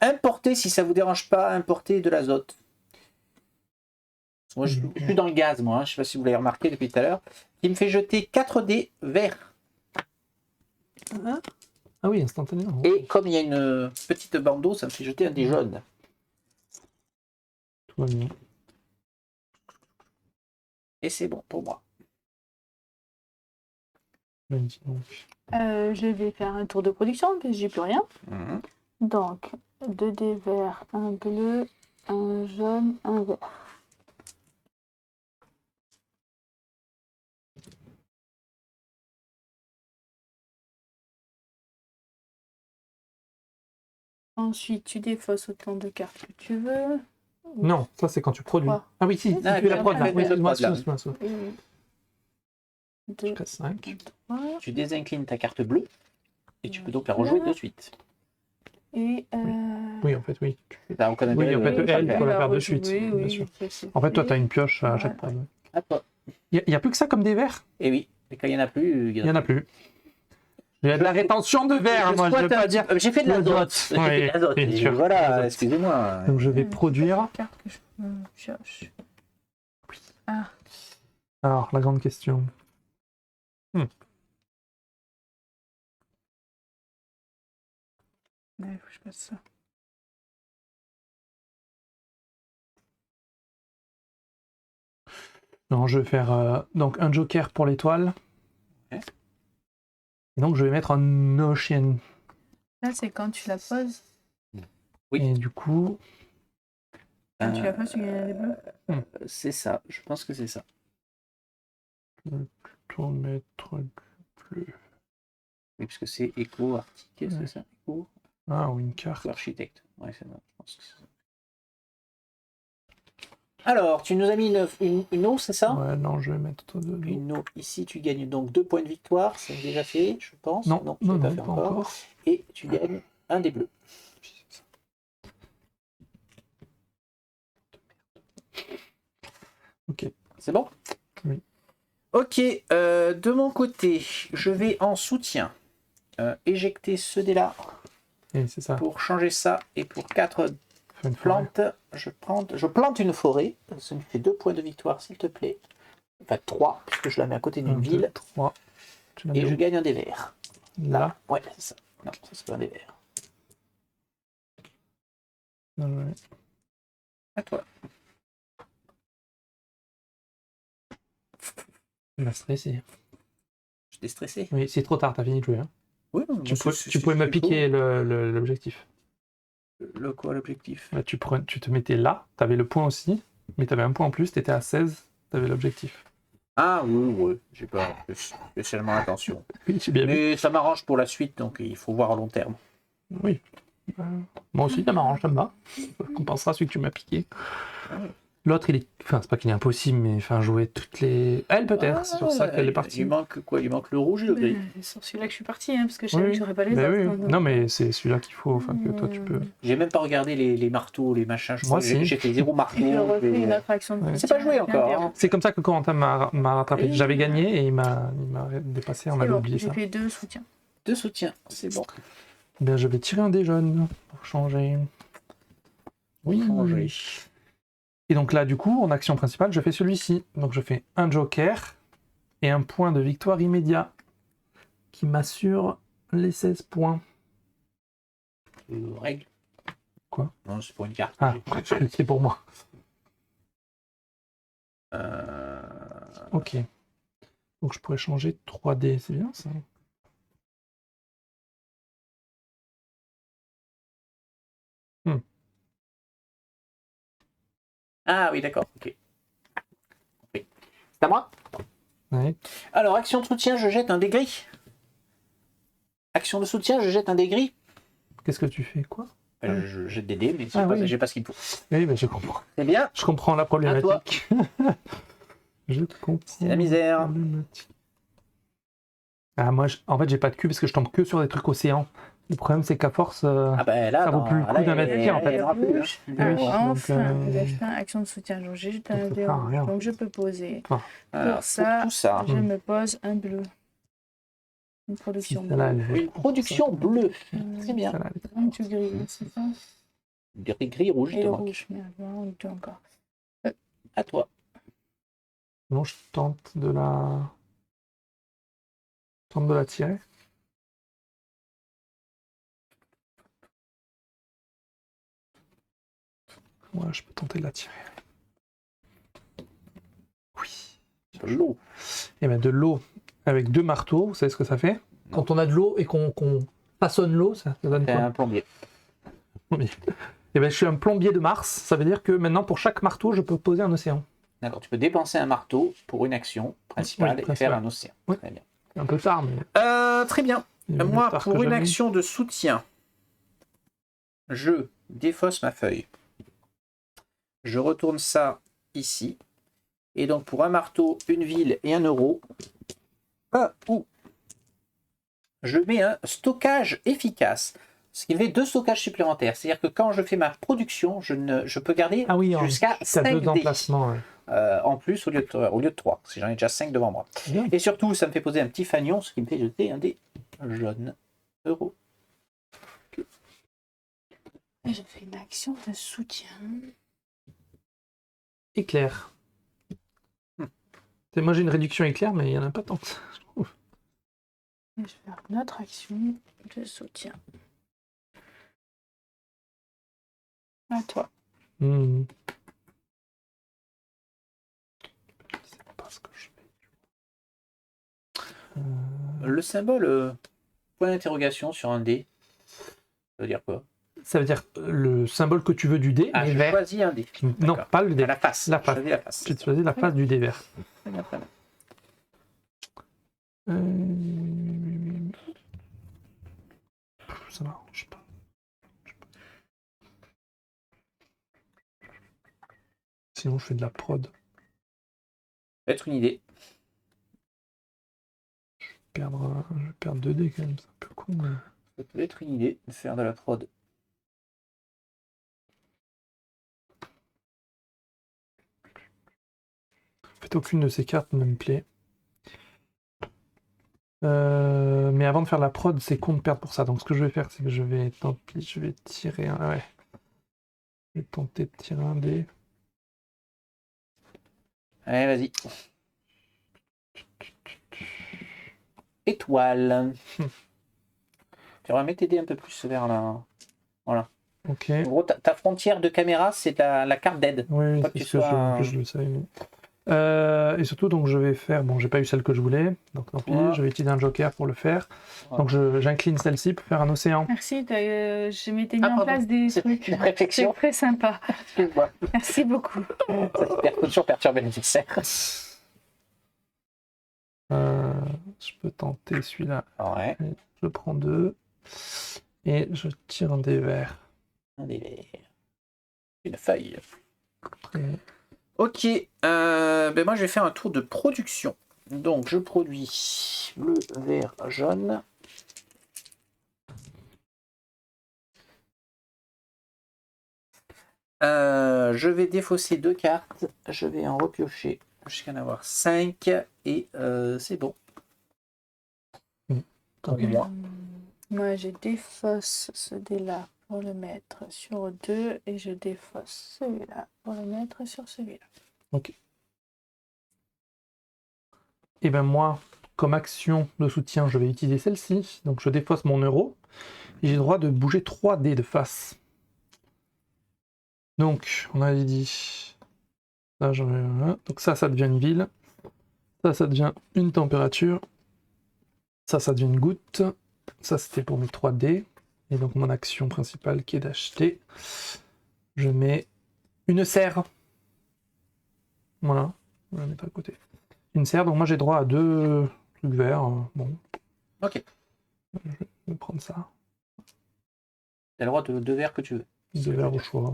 importer, si ça vous dérange pas, importer de l'azote. Moi, je suis dans le gaz, moi. Je ne sais pas si vous l'avez remarqué depuis tout à l'heure. Qui me fait jeter 4 dés verts. Ah oui, instantanément. Et comme il y a une petite bandeau, ça me fait jeter un dé jaune. Tout va bien. Et c'est bon pour moi. Je vais faire un tour de production parce que j'ai plus rien. Donc, 2 dés verts, un bleu, un jaune, un vert. Ensuite, tu défausses autant de cartes que tu veux. Non, ça c'est quand tu produis. Quoi? Ah oui, si, tu fais la prod. Excuse-moi. 2, Jusqu'à 5. 3. Tu désinclines ta carte bleue et tu peux donc la rejouer de suite. Et Oui, en fait, oui. T'as aucun intérêt Oui, en fait, de elle, faire il faut la faire de rejouer, suite, bien sûr. ça, En fait, toi, fait. tu as une pioche à chaque fois. À toi. Il n'y a plus que ça comme des verres? Et oui, et quand il n'y en a plus, Il n'y en a plus. Il y a de la rétention de verre, moi, je ne veux pas dire. J'ai fait de l'azote. J'ai fait de l'azote. bien sûr. Voilà, excusez-moi. Donc, je vais produire. Carte que je pioche. Alors, la grande question. Ouais, faut que je passe ça. Non, je vais faire donc un joker pour l'étoile. Ouais. Et donc, je vais mettre un Ocean. Là, c'est quand tu la poses. Oui. Et du coup. Quand tu la poses, tu gagnes des bleus. C'est ça, je pense que c'est ça. Je vais plutôt mettre du bleu. Oui, puisque c'est éco arctique, c'est ça, éco Ah, ou une carte. architecte. Ouais, c'est ça, je pense que c'est ça. Alors, tu nous as mis une eau, c'est ça? Ouais, non, je vais mettre de l'eau. Une eau ici, tu gagnes donc 2 points de victoire, c'est déjà fait, je pense. Non, tu l'as non, fait pas encore. encore. Et tu gagnes un des bleus. Ok. C'est bon? Oui. Ok, de mon côté, je vais en soutien éjecter ce dé-là Et c'est ça. pour changer ça. Et pour 4 Fais une forêt. plantes, je plante une forêt. Ça me fait 2 points de victoire, s'il te plaît. Enfin 3, puisque je la mets à côté d'une 1, 2, ville. 3. Tu la Et mets je gagne un des verts. là. Ouais, c'est ça. Non, ça c'est pas un des verts. Ouais. À toi. Il va stresser. Je t'ai stressé. Oui, c'est trop tard, t'as fini de jouer. Hein. Oui, non, Tu moi, pouvais me piquer l'objectif. Le quoi, l'objectif? Bah, tu te mettais là, t'avais le point aussi, mais t'avais un point en plus, t'étais à 16, t'avais l'objectif. Ah oui, j'ai pas spécialement attention. Oui, j'ai bien vu. Mais ça m'arrange pour la suite, donc il faut voir à long terme. Oui. Moi aussi, ça m'arrange, ça me va. Ça compensera celui que tu m'as piqué. L'autre, il est. Enfin, c'est pas qu'il est impossible, mais enfin, jouer toutes les. Elle, peut-être, c'est sur ça qu'elle est partie. Il manque quoi? Il manque le rouge et le gris. C'est sur celui-là que je suis partie, hein, parce que je savais que j'aurais pas les bah autres. oui. Donc, Non, mais c'est celui-là qu'il faut, enfin, que toi, tu peux. J'ai même pas regardé les marteaux, les machins. Moi, si. J'ai fait 0 marteau. je refais une autre action de C'est pas joué encore. Hein. C'est comme ça que Corentin m'a rattrapé. J'avais gagné et il m'a dépassé, on avait oublié ça. J'ai fait 2 soutiens. 2 soutiens, c'est bon. Bien, je vais tirer un dé jaune pour changer. Oui. Changer. Et donc là, du coup, en action principale, je fais celui-ci. Donc je fais un joker et un point de victoire immédiat qui m'assure les 16 points. Règle. Quoi? Non, c'est pour une carte. Ah, c'est pour moi. Ok. Donc je pourrais changer 3D, c'est bien ça. Ah oui, d'accord, ok. Oui. C'est à moi? Ouais. Alors, action de soutien, je jette un dé gris. Action de soutien, je jette un dé gris. Qu'est-ce que tu fais, quoi? Je jette des dés, mais j'ai pas ce qu'il faut. Oui, mais je comprends. C'est bien. Je comprends la problématique. Je comprends. C'est la misère. Ah, moi, en fait, j'ai pas de cul parce que je tombe que sur des trucs océans. Le problème, c'est qu'à force, là, ça vaut plus le coup d'investir, en fait. Enfin, action de soutien. Donc, j'ai jeté un dé rouge. Donc, je peux poser. Pour ça, je me pose un bleu. Une production bleue. Une production bleue. Très bien. Tu gris, c'est ça? Gris, rouge, et le rouge. Merde, deux encore. À toi. Non, je tente de la tirer. Ouais, je peux tenter de la tirer. Oui. De l'eau. Et bien de l'eau avec 2 marteaux, vous savez ce que ça fait? Quand on a de l'eau et qu'on façonne l'eau, ça donne quoi? Un plombier. Et ben je suis un plombier de Mars, ça veut dire que maintenant pour chaque marteau, je peux poser un océan. D'accord, tu peux dépenser un marteau pour une action principale et faire un océan. Oui. Très bien. Un peu tard, mais. Très bien. Moi, pour une action de soutien, je défausse ma feuille. Je retourne ça ici. Et donc, pour un marteau, une ville et 1 euro, où je mets un stockage efficace. Ce qui me fait 2 stockages supplémentaires. C'est-à-dire que quand je fais ma production, je peux garder jusqu'à 5 dés. En plus au lieu de 3, si j'en ai déjà 5 devant moi. Bien. Et surtout, ça me fait poser un petit fanion, ce qui me fait jeter un dé jaune euro. Okay. Je fais une action de soutien. Éclair. Moi j'ai une réduction éclair, mais il n'y en a pas tant. Et je vais faire une autre action de soutien. À toi. C'est pas ce que je fais. Le symbole point d'interrogation sur un dé, ça veut dire quoi? Ça veut dire le symbole que tu veux du dé, mais je vert. Choisis un dé. Non, pas le dé. La face. La face. La face. J'ai choisi la face du dé vert. Très bien, très bien. Ça m'arrange pas. Sinon, je fais de la prod. Peut-être une idée. Je vais perdre 2 dés quand même, c'est un peu con. Mais... Ça peut être une idée de faire de la prod. En fait, aucune de ces cartes ne me plaît. Mais avant de faire la prod, c'est con de perdre pour ça. Donc ce que je vais faire, c'est que je vais, tant pis, je vais tirer un... Ouais. Je vais tenter de tirer un dé. Allez, vas-y. Étoile. Tu aurais mis tes dés un peu plus vers là. Voilà. Ok. En gros, ta frontière de caméra, c'est la carte d'aide. Oui, c'est ce que je le sais. Et surtout, donc je vais faire... Bon, j'ai pas eu celle que je voulais, donc tant pis, je vais utiliser un joker pour le faire. Donc j'incline celle-ci pour faire un océan. Merci, je m'étais mis en place des trucs. Une réflexion. C'est très sympa. Excuse-moi. Merci beaucoup. Ça toujours perturber le dessert. Je peux tenter celui-là. Ouais. Je prends 2 et je tire un dé vert. Un dé vert. Une feuille. Après... Ok, ben moi je vais faire un tour de production. Donc je produis bleu, vert, jaune. Je vais défausser 2 cartes. Je vais en repiocher jusqu'à en avoir 5. Et c'est bon. Okay. Moi je défausse ce dé-là pour le mettre sur 2 et je défausse celui-là pour le mettre sur celui-là. Ok. Et ben moi, comme action de soutien, je vais utiliser celle-ci. Donc je défausse mon euro. Et j'ai le droit de bouger 3 dés de face. Donc, on avait dit... Là, donc ça devient une ville. Ça devient une température. Ça devient une goutte. Ça, c'était pour mes 3 dés. Et donc, mon action principale qui est d'acheter. Je mets une serre. Voilà. On va la mettre à côté. Une serre. Donc, moi, j'ai droit à 2 trucs verts. Bon. Ok. Je vais prendre ça. T'as le droit de 2 verres que tu veux. 2 verres au choix.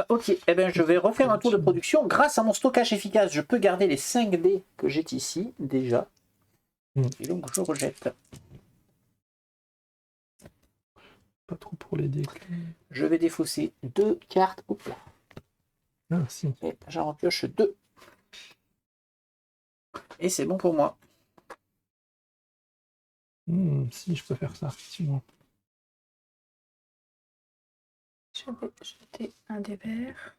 Ok. Eh ben, je vais refaire un tour de production. Grâce à mon stockage efficace, je peux garder les 5 dés que j'ai ici, déjà. Et donc, je rejette. Pas trop pour les dés. Je vais défausser 2 cartes. Oups là. Ah, si. Et j'en repioche 2. Et c'est bon pour moi. Si, je peux faire ça, effectivement. Je vais jeter un des verts.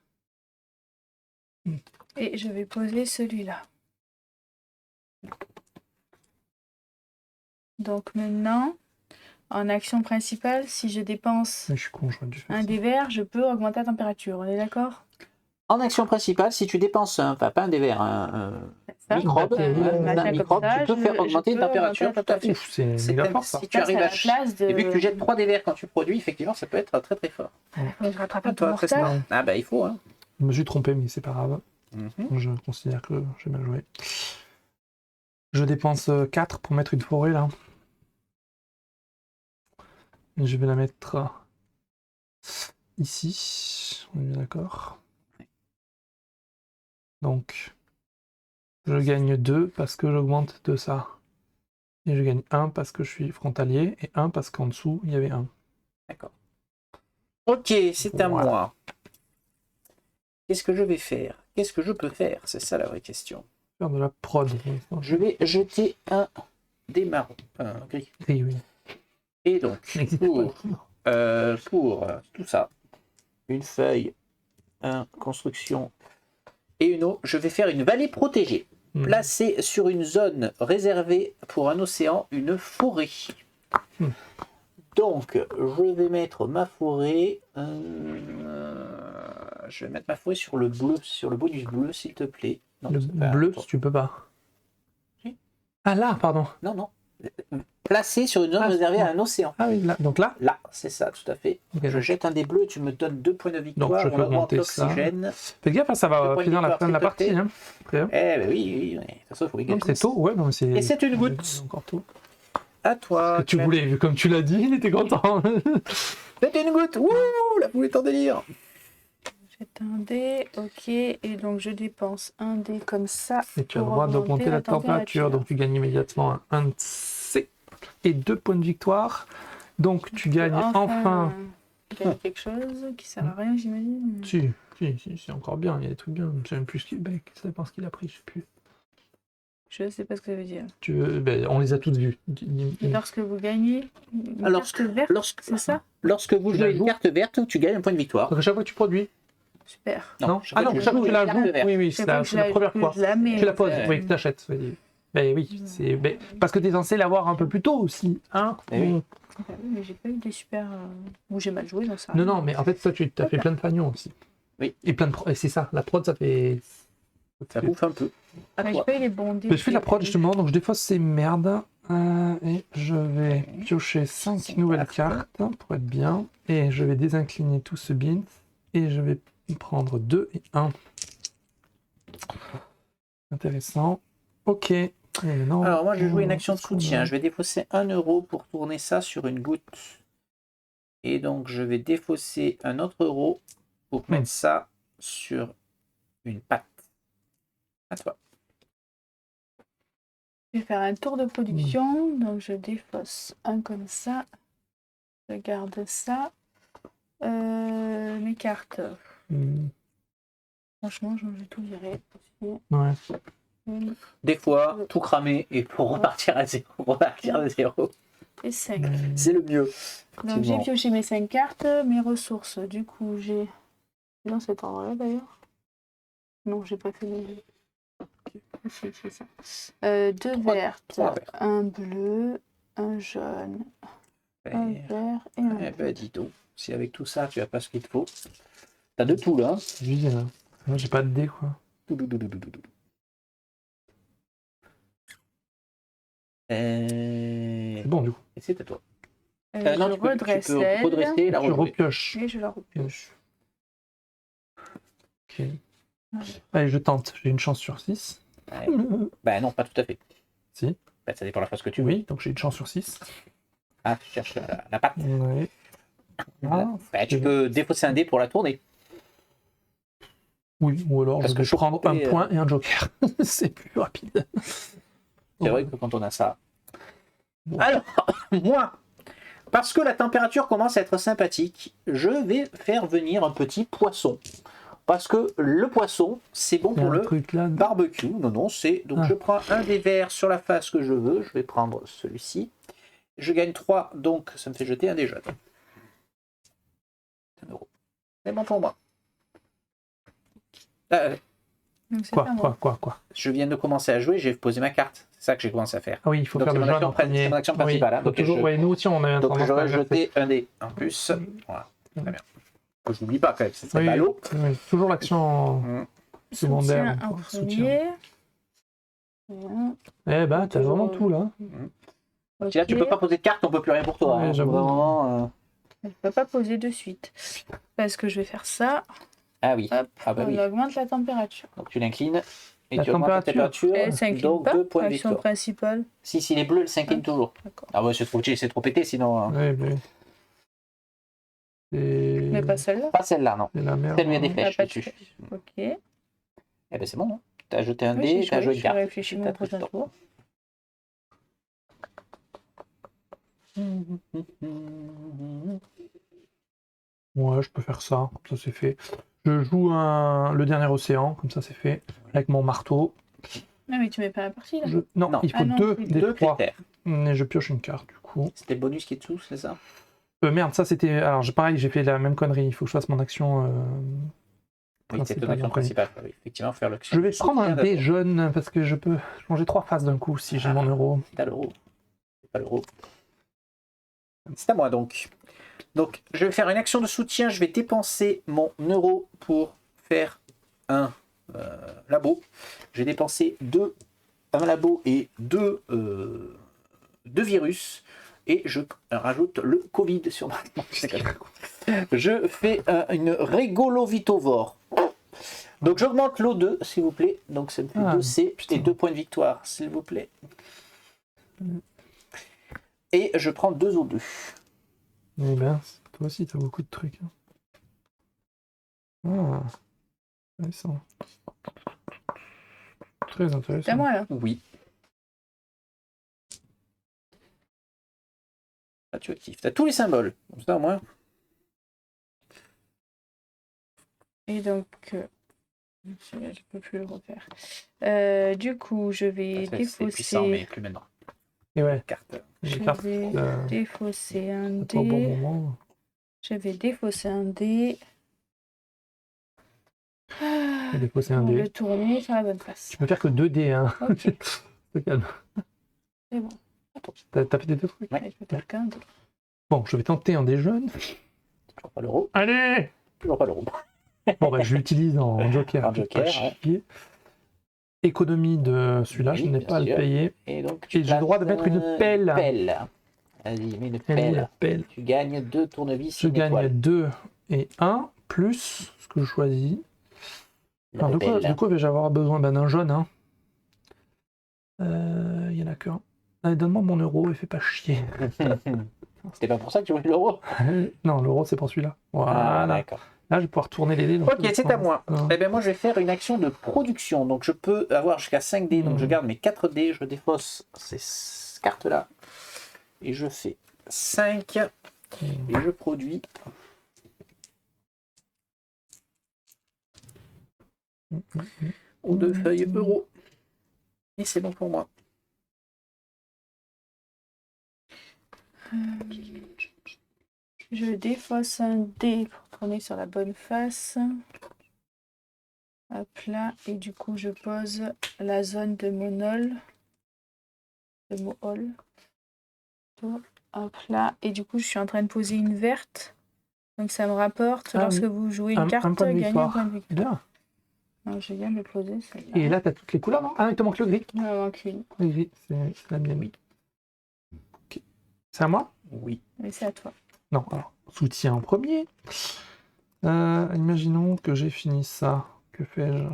Et je vais poser celui-là. Donc maintenant, en action principale, si je dépense un des verts, je peux augmenter la température. On est d'accord? En action principale, si tu dépenses pas un des verts, un microbe, tu peux faire augmenter la température. Tout à fait. C'est fort, ça. Si tu arrives Et vu que tu jettes 3 des verts quand tu produis, effectivement, ça peut être très très fort. Je rattrape un peu mon retard. Ah bah il faut. Hein. Je me suis trompé, mais c'est pas grave. Je considère que j'ai mal joué. Je dépense 4 pour mettre une forêt là. Et je vais la mettre ici. On est bien d'accord. Donc, je gagne 2 parce que j'augmente de ça. Et je gagne 1 parce que je suis frontalier et 1 parce qu'en dessous, il y avait 1. D'accord. Ok, c'est à moi. Qu'est-ce que je vais faire? Qu'est-ce que je peux faire? C'est ça la vraie question. Faire de la prod. Je vais jeter un dé marron, un gris. Gris, oui. Et donc, pour tout ça, une feuille, un construction et une eau, je vais faire une vallée protégée. Placée sur une zone réservée pour un océan, une forêt. Donc, je vais mettre ma forêt. Je vais mettre ma forêt sur le bleu, sur le bonus bleu, s'il te plaît. Non, le bleu, si tu peux pas. Oui. Ah là, pardon. Non, non. Placé sur une zone réservée à un océan. Ah oui, là. Donc là. Là, c'est ça, tout à fait. Okay, je jette un des bleus, tu me donnes 2 points de victoire. Donc je peux augmenter l'oxygène. Fais gaffe, ça va finir la fin de la partie. Hein. Eh ben oui. De toute façon, il faut gagner. C'est tôt, ouais. Non, et c'est une goutte. Encore tôt. À toi. Ce que tu voulais, vu comme tu l'as dit, il était content. C'est une goutte. Wouh, la poule est en délire. Jette un dé, ok. Et donc je dépense un dé comme ça. Et tu as le droit d'augmenter la température. Donc tu gagnes immédiatement un C et 2 points de victoire. Donc tu gagnes enfin quelque chose qui sert à rien, j'imagine. Si, c'est encore bien, il y a des trucs bien. Je sais même plus ce qu'il a pris, je sais plus. Je sais pas ce que ça veut dire. On les a toutes vues. Lorsque vous gagnez une carte verte, c'est ça? Lorsque vous jouez une carte verte, tu gagnes un point de victoire. Donc à chaque fois que tu produis. Super. Non, chaque fois que tu la joues, oui, c'est la première fois. Tu la poses, oui, tu l'achètes. Ben oui, parce que tu es censé l'avoir un peu plus tôt aussi. Hein mais j'ai pas eu des super. Ou j'ai mal joué, j'en sais rien. Non, mais en fait, toi, tu as fait plein de fagnons aussi. Oui. Et et c'est ça, la prod, ça fait. Ça bouffe un peu. Ah, j'ai pas eu les bons dés. Je fais la prod justement, donc je défausse ces merdes. Et je vais piocher 5 nouvelles cartes pour être bien. Et je vais désincliner tout ce bint. Et je vais prendre 2 et 1. Intéressant. Ok. Alors moi je vais jouer une action de soutien. Je vais défausser 1 euro pour tourner ça sur une goutte. Et donc je vais défausser un autre euro pour mettre ça sur une patte. À toi. Je vais faire un tour de production. Donc je défausse un comme ça. Je garde ça. Mes cartes. Franchement, j'ai tout viré. Ouais. Des fois, tout cramer et pour repartir à zéro. Repartir à zéro. Et 5. C'est le mieux. Donc j'ai pioché mes 5 cartes, mes ressources. Du coup, j'ai. Dans cet ordre-là d'ailleurs. Non, j'ai pas fait les. C'est ça. 2 vertes, un bleu, un jaune, un vert et un. Eh ben, dis donc, si avec tout ça, tu as pas ce qu'il te faut. T'as de tout là. Moi, j'ai pas de dés, quoi. C'est bon, du coup. Et c'est à toi. Non, tu peux redresser la repioche. Et je la repioche. Ok. Allez, je tente. J'ai une chance sur 6. Ouais. Bah non, pas tout à fait. Si. Bah, ça dépend de la phase que tu veux. Oui, donc j'ai une chance sur 6. Ah, tu cherches la patte. Oui. Bah, tu peux défausser un dé pour la tourner. Oui, ou alors je vais prendre un point et un joker. C'est plus rapide. C'est vrai que quand on a ça... Bon. Alors, moi, parce que la température commence à être sympathique, je vais faire venir un petit poisson. Parce que le poisson, c'est bon pour le barbecue. Non, c'est... Donc je prends un des verts sur la face que je veux. Je vais prendre celui-ci. Je gagne 3, donc ça me fait jeter un des jaunes. 1 euro. C'est bon pour moi. Quoi Je viens de commencer à jouer, j'ai posé ma carte. C'est ça que j'ai commencé à faire. Ah oui, il faut faire le jaune en premier. C'est mon action principale. Oui. Donc toujours, nous aussi, on a un donc j'aurais jeté un dé en plus. Voilà, très bien. Que je n'oublie pas quand même, c'est très ballot. Oui. Toujours l'action secondaire. Soutien. Eh ben, t'as vraiment tout là. Si là, tu peux pas poser de carte, on peut plus rien pour toi. Ouais, vraiment, je peux pas poser de suite. Parce que je vais faire ça. Ah oui. Hop, oui. On augmente la température. Donc tu l'inclines et tu augmentes la température. Elle s'incline donc pas, 2 points de victoire. principale. Si les bleus, elle s'incline toujours. Ah ouais, c'est trop pété sinon. Oui. Mais pas celle-là. Pas celle-là, non. Celle-là, il y a des flèches dessus. Ok. Eh ben c'est bon. T'as jeté un dé, t'as joué une carte. Je réfléchis mon prochain tour. Ouais, je peux faire ça, comme ça c'est fait. Je joue le dernier océan, comme ça c'est fait, avec mon marteau. Non, mais tu mets pas la partie là. Non, il faut deux critères. Et je pioche une carte du coup. C'était le bonus qui est dessous, c'est ça? Merde, ça c'était. Alors pareil, j'ai fait la même connerie, il faut que je fasse mon action. Oui, c'est ton action principale. Oui, effectivement, faire l'action. Je vais prendre un dé jaune parce que je peux changer 3 faces d'un coup si j'ai mon euro. T'as l'euro. C'est pas l'euro. C'est à moi donc. Donc, je vais faire une action de soutien. Je vais dépenser mon euro pour faire un labo. J'ai dépensé un labo et deux virus. Et je rajoute le Covid sur ma... Je fais une Regolovitovore. Donc j'augmente l'O2, s'il vous plaît. Donc ça me fait 2C et 2 points de victoire, s'il vous plaît. Et je prends 2 O2. Eh ben, toi aussi, t'as beaucoup de trucs. Ah, intéressant. Très intéressant. C'est à moi là. Oui. Là, tu actives. Tu as tous les symboles. Comme ça, au moins. Et donc, je peux plus le refaire. Du coup, je vais défausser. C'est puissant, mais plus maintenant. Et ouais. Carte. Je vais défausser un dé. Pas au bon moment. Je vais défausser un dé. Défausser un dé. Le tourner sur la bonne face. Tu peux faire que 2 dés, hein. Ok. Se calme. C'est bon. T'as fait des deux trucs? Ouais, je peux faire qu'un dé. Bon, je vais tenter un dé jaune. Toujours pas l'euro. Allez! Toujours pas l'euro. Bon, bah, je l'utilise en joker. En joker, ouais. Économie de celui-là, je n'ai pas à le payer. Et donc, j'ai le droit de mettre une pelle. Vas-y, mets une pelle. Tu gagnes 2 tournevis. Je gagne 2 et 1, plus ce que je choisis. Alors, de quoi vais-je avoir besoin? D'un jaune. Hein. Il y en a qu'un. Allez, donne-moi mon euro et fais pas chier. C'était pas pour ça que tu voulais l'euro? Non, l'euro c'est pour celui-là. Voilà. D'accord. Là, je vais pouvoir tourner les dés. Ok, c'est à moi. Eh bien, moi, je vais faire une action de production. Donc, je peux avoir jusqu'à 5 dés. Donc, je garde mes 4 dés. Je défausse ces cartes-là. Et je fais 5. Et je produis. Aux 2 feuilles euro. Et c'est bon pour moi. Je défausse un dé pour tourner sur la bonne face. Hop là. Et du coup, je pose la zone de monol. De mohol. Hop là. Et du coup, je suis en train de poser une verte. Donc, ça me rapporte lorsque vous jouez une carte, gagnez un point de victoire. Bien. Non, je viens de poser celle-là. Et là, tu as toutes les couleurs, non? Ah, il te manque le gris. Il m'en manque une. Le gris, c'est la mienne. Oui. Okay. C'est à moi? Oui. Mais c'est à toi. Non, alors, soutien en premier. Imaginons que j'ai fini ça. Que fais-je?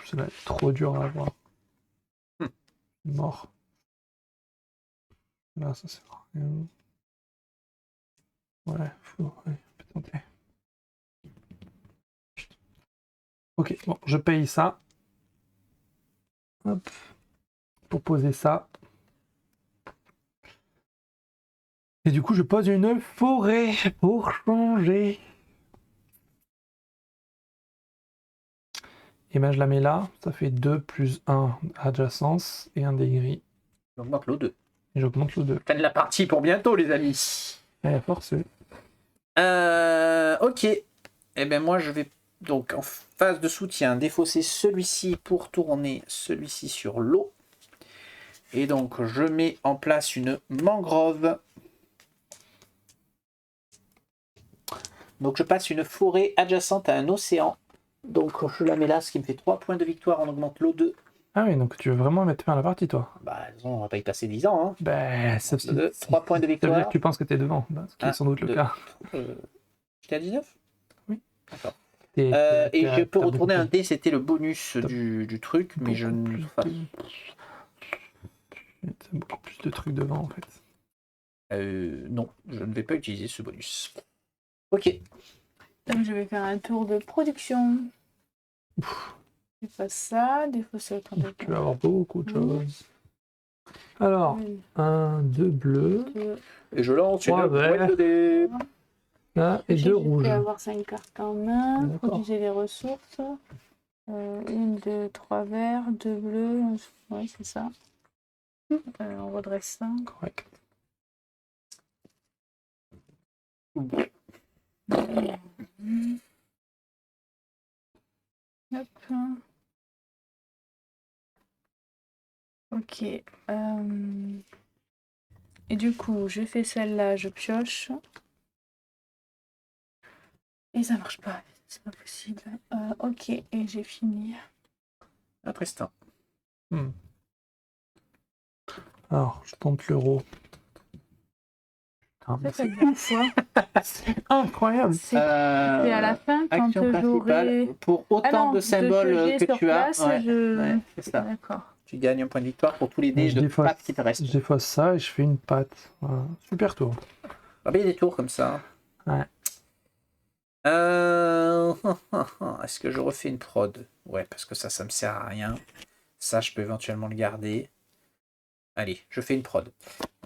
Ça va être trop dur à avoir. Mort. Là, ça sert à rien. Ouais, on peut tenter. Ok, bon, je paye ça. Hop. Pour poser ça. Et du coup, je pose une forêt pour changer. Et ben, je la mets là. Ça fait 2 plus 1 adjacence et un des gris. J'augmente l'O2. Et j'augmente l'O2. Fin de la partie pour bientôt, les amis. À force. Ok. Eh bien, moi, je vais donc en phase de soutien défausser celui-ci pour tourner celui-ci sur l'eau. Et donc, je mets en place une mangrove. Donc, je passe une forêt adjacente à un océan. Donc, je la mets là, ce qui me fait 3 points de victoire. On augmente l'O2. Ah oui, donc tu veux vraiment mettre fin à la partie, toi? Bah, on va pas y passer 10 ans. Hein. Bah, ça 3 points de victoire. Ça veut dire que tu penses que t'es devant, ce qui est sans doute le cas. J'étais à 19? Oui. D'accord. Et je peux retourner un dé, c'était le bonus du truc, mais je ne... T'as beaucoup plus de trucs devant, en fait. Non, je ne vais pas utiliser ce bonus. Ok. Donc, je vais faire un tour de production. Je fais ça, défausser autant de Tu vas avoir beaucoup de choses. Alors, 1, 2 bleus. Et je lance une boîte de dés. Là, et 2 rouges. Je vais avoir 5 cartes en main. Produisez les ressources. 1, 2, 3 verts, 2 bleus. Oui, c'est ça. On redresse ça. Correct. Hop. Ok. Et du coup, je fais celle-là, je pioche. Et ça marche pas. C'est pas possible. Ok, et j'ai fini. Après ça. Alors, je tente l'euro. C'est incroyable. C'est à la fin quand j'aurai... Pour autant de symboles que tu as. C'est ça. D'accord. Tu gagnes un point de victoire pour tous les dés de pattes qui te restent. Je défausse ça et je fais une patte. Voilà. Super tour. Ah, il y a des tours comme ça. Ouais. Est-ce que je refais une prod? Ouais, parce que ça me sert à rien. Ça, je peux éventuellement le garder. Allez, je fais une prod.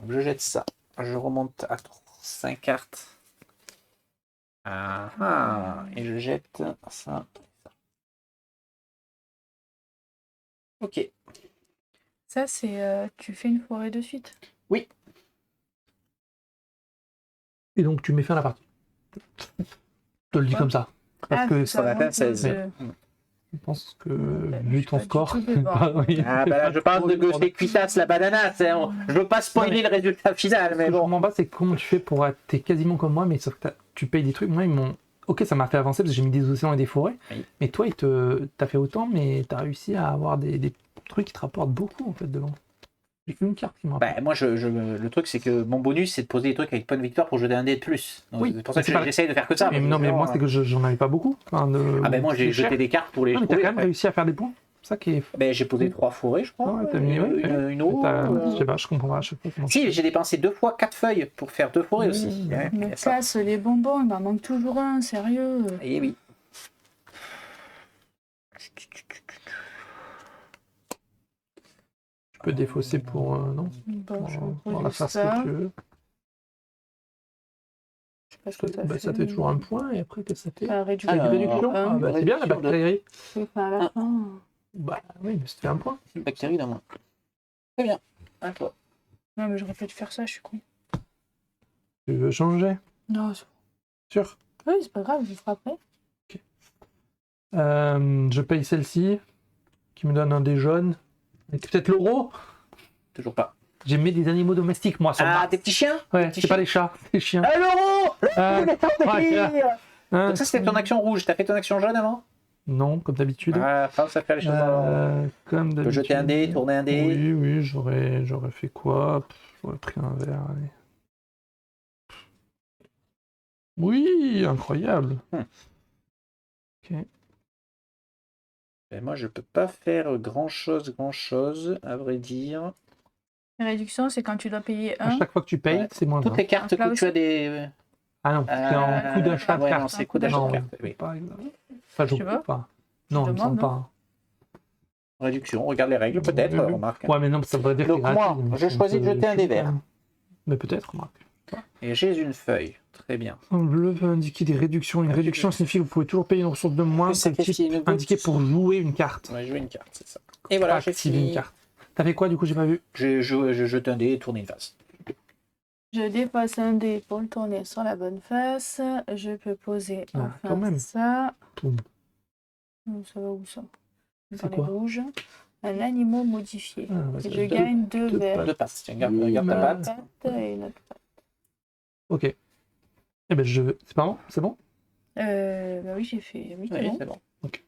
Donc, je jette ça. Je remonte à 5 cartes. Et je jette ça. Ok. Ça, c'est... tu fais une forêt de suite? Oui. Et donc, tu mets fin à la partie. Je te le dis comme ça. Parce que ça va faire 16. Je pense que, vu ton score... là, je parle de Ghost Equitas, la banana. Je veux pas spoiler le résultat final, mais bon. Ce que je comprends pas, c'est comment tu fais pour... T'es quasiment comme moi, mais sauf que tu payes des trucs. Moi, ils m'ont... Ok, ça m'a fait avancer parce que j'ai mis des océans et des forêts. Oui. Mais toi, t'as fait autant, mais t'as réussi à avoir des trucs qui te rapportent beaucoup, en fait, devant. J'ai qu'une carte qui me rapporte. Moi, le truc, c'est que mon bonus, c'est de poser des trucs avec point de victoire pour jeter un dé de plus. Donc, c'est pour ça que j'essaye de faire que ça. Mais non, mais moi, c'est que j'en avais pas beaucoup. Moi, j'ai jeté des cartes pour les trouver. Mais t'as quand même réussi à faire des points. Ça qui est... j'ai posé 3 forêts, je crois. T'as mis une eau. Je sais pas, je comprends pas à chaque fois. Si, j'ai dépensé 2 fois 4 feuilles pour faire 2 forêts aussi. Me casse les bonbons, il m'en manque toujours un, sérieux. Eh oui. Tu peux défausser pour... non pour la face que tu veux. Ça fait toujours un point, et après, qu'est-ce que ça fait? Réduction. C'est bien, la bactérie. À la fin... oui, mais c'était un point. C'est une bactérie dans moi. Très bien. À toi. Non, mais j'aurais pu te faire ça, je suis con. Tu veux changer? Non, sûr? Oui, c'est pas grave, je le ferai après. Ok. Je paye celle-ci, qui me donne un dé jaune. Et peut-être l'euro? Toujours pas. J'ai mis des animaux domestiques, moi, sur Mars. Des petits chiens? Ouais, c'est pas les chats, c'est les chiens. L'euro! Donc ça, c'était ton action rouge. T'as fait ton action jaune avant? Non, comme d'habitude. Ça fait les choses comme d'habitude. Tu peux jeter un dé, tourner un dé. Oui, j'aurais fait quoi? J'aurais pris un verre, allez. Oui, incroyable. Ok. Et moi, je peux pas faire grand chose, à vrai dire. La réduction, c'est quand tu dois payer un. À chaque fois que tu payes, c'est moins. Toutes les cartes que tu as des... Ah non, c'est en coup d'achat de carte. Non, c'est coup d'achat de carte, oui. Enfin, je ne pas. Non, il me semble pas. Réduction, regarde les règles, peut-être, remarque. Ouais, mais non, ça veut dire que donc moi, je choisis de jeter un dé vert. Mais peut-être, remarque. Et j'ai une feuille. Très bien. En bleu veut indiquer des réductions. Une réduction signifie que vous pouvez toujours payer une ressource de moins. C'est indiqué pour jouer une carte. Ouais, jouer une carte, c'est ça. Et voilà, j'ai fini. Une carte. T'as fait quoi du coup? J'ai pas vu. Je jette un dé et tourne une face. Je dépasse un dé pour le tourner sur la bonne face. Je peux poser ça. Boum. Ça va où ça? C'est quoi? Rouge. Un animal modifié. Et je gagne 2 verres. 2 pattes. Regarde ta patte. Et une autre patte. Ok. Eh ben c'est pas bon? C'est bon? Oui, j'ai fait. Oui, c'est bon. Ok.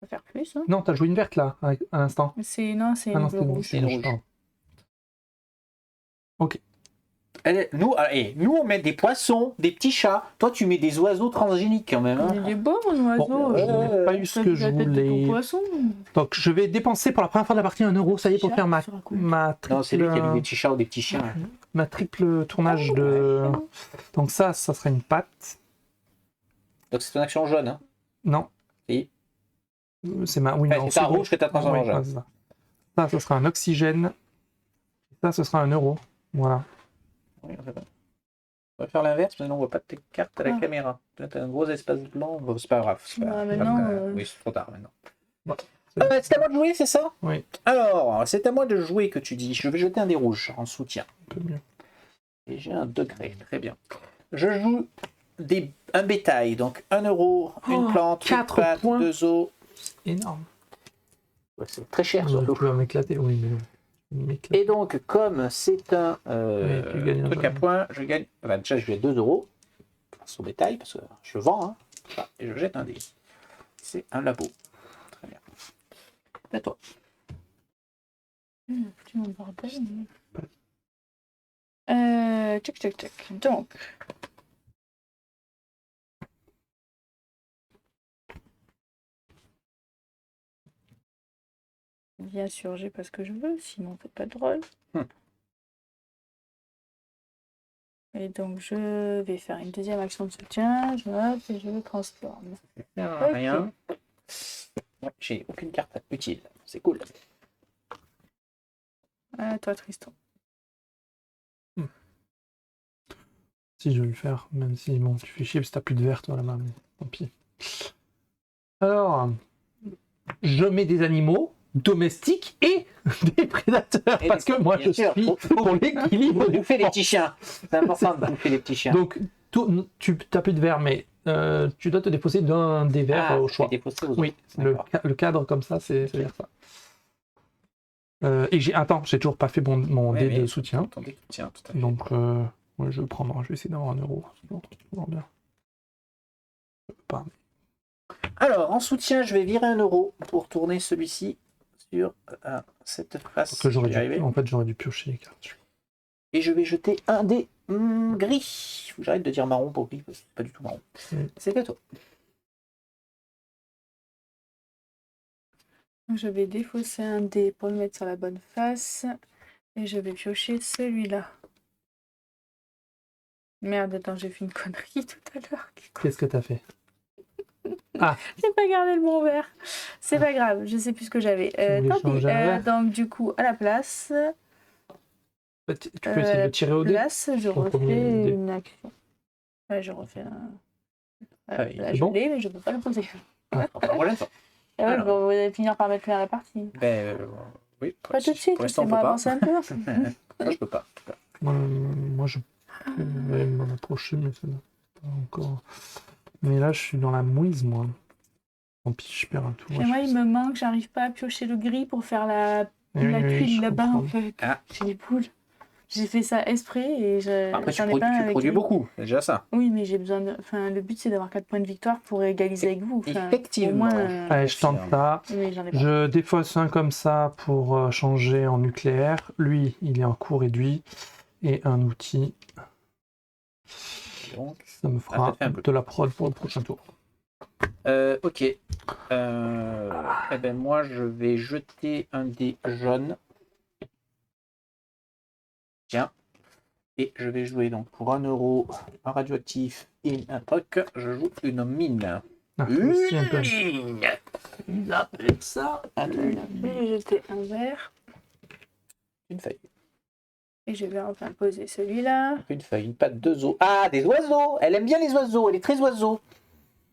On va faire plus. Hein. Non, t'as joué une verte là, à l'instant. C'est une rouge. C'est une rouge. Ok. Nous, on met des poissons, des petits chats. Toi, tu mets des oiseaux transgéniques quand même. Il est beau, mon oiseau. Je n'ai pas eu ce que je voulais. Donc, je vais dépenser pour la première fois de la partie 1 €. Ça y est, pour faire ma triple... Non, c'est lui qui a mis des petits chats ou des petits chiens. Ma triple tournage de... Donc ça sera une patte. Donc c'est ton action jaune, hein? Non. Si. C'est ma... Oui, c'est ta rouge que tu as transformé en jaune. Ça sera un oxygène. Ça, ce sera 1 euro. Voilà. Oui, on va faire l'inverse, mais on ne voit pas tes cartes à la caméra. Tu as un gros espace blanc. Bon, c'est pas grave. Oui, c'est trop tard maintenant. Bon. C'est à moi de jouer, c'est ça? Oui. Alors, c'est à moi de jouer que tu dis. Je vais jeter un dé rouge en soutien. Un peu mieux. Et j'ai un degré. Très bien. Je joue un bétail. Donc 1 euro, une plante, 4 une patte, points. 2 os. Énorme. Ouais, c'est très cher, Tu surtout. vas m'éclater, oui, mais... Et donc, comme c'est un truc à points, je gagne. Enfin, déjà, je gagne 2 euros grâce au bétail, parce que je vends, hein, et je jette un dé. C'est un labo. Très bien. Et toi? Tu m'en bordel. Tchac. Donc. Bien sûr, j'ai pas ce que je veux, sinon c'est pas drôle. Et donc je vais faire une deuxième action de soutien, je note et je le transforme. Rien. Ouais, j'ai aucune carte utile. C'est cool. Toi, Tristan. Si je vais le faire, même si bon, tu fais chier parce que t'as plus de vert toi là-bas, mais tant pis. Alors, je mets des animaux domestiques et des prédateurs parce que moi je suis pour l'équilibre. Bouffer les petits chiens. C'est important de bouffer les petits chiens. Donc, tu n'as plus de vert, mais tu dois te défausser d'un des verts au choix. Oui, le cadre comme ça, c'est dire ça. Et j'ai toujours pas fait mon dé de soutien. Donc, ouais, je vais essayer d'avoir 1 euro. C'est bien. Je peux pas. Alors, en soutien, je vais virer 1 euro pour tourner celui-ci sur cette face. J'aurais dû piocher les cartes. Et je vais jeter un dé gris. J'arrête de dire marron pour gris, parce que c'est pas du tout marron. C'est à toi. Je vais défausser un dé pour le mettre sur la bonne face. Et je vais piocher celui-là. Merde, attends, j'ai fait une connerie tout à l'heure. Qu'est-ce que t'as fait? J'ai pas gardé le bon vert. C'est pas grave, je sais plus ce que j'avais. Tant pis. Donc du coup, à la place... Tu peux essayer de le tirer au dé. Place, je refais une action. Je refais un... là, je l'ai, mais je peux pas le poser. Vous allez finir par mettre lui à la partie. Oui, pas tout de suite, laissez-moi avancer un peu. Moi, je peux pas. Moi, je vais m'en approcher, mais ça n'a pas encore... Mais là, je suis dans la mouise, moi. Tant pis, je perds un tour. Et moi, il me manque, j'arrive pas à piocher le gris pour faire la tuile là-bas, en fait. J'ai des boules. J'ai fait ça exprès et après, tu produis beaucoup, c'est déjà ça. Oui, mais j'ai besoin de... Enfin, le but, c'est d'avoir 4 points de victoire pour égaliser avec vous. Effectivement. Allez, je tente ça. Je défausse un comme ça pour changer en nucléaire. Lui, il est en coût réduit. Et un outil. Donc, ça me fera de la prod pour le prochain tour. Ok. Eh ben moi, je vais jeter un dé jaune. Tiens. Et je vais jouer donc pour 1 euro un radioactif et un truc. Je joue une mine. Une mine. Il appelle ça. Je vais jeter un vert. Une feuille. Et je vais enfin poser celui-là. Une feuille, une patte, 2 os. Ah, des oiseaux. Elle aime bien les oiseaux. Elle est très oiseau.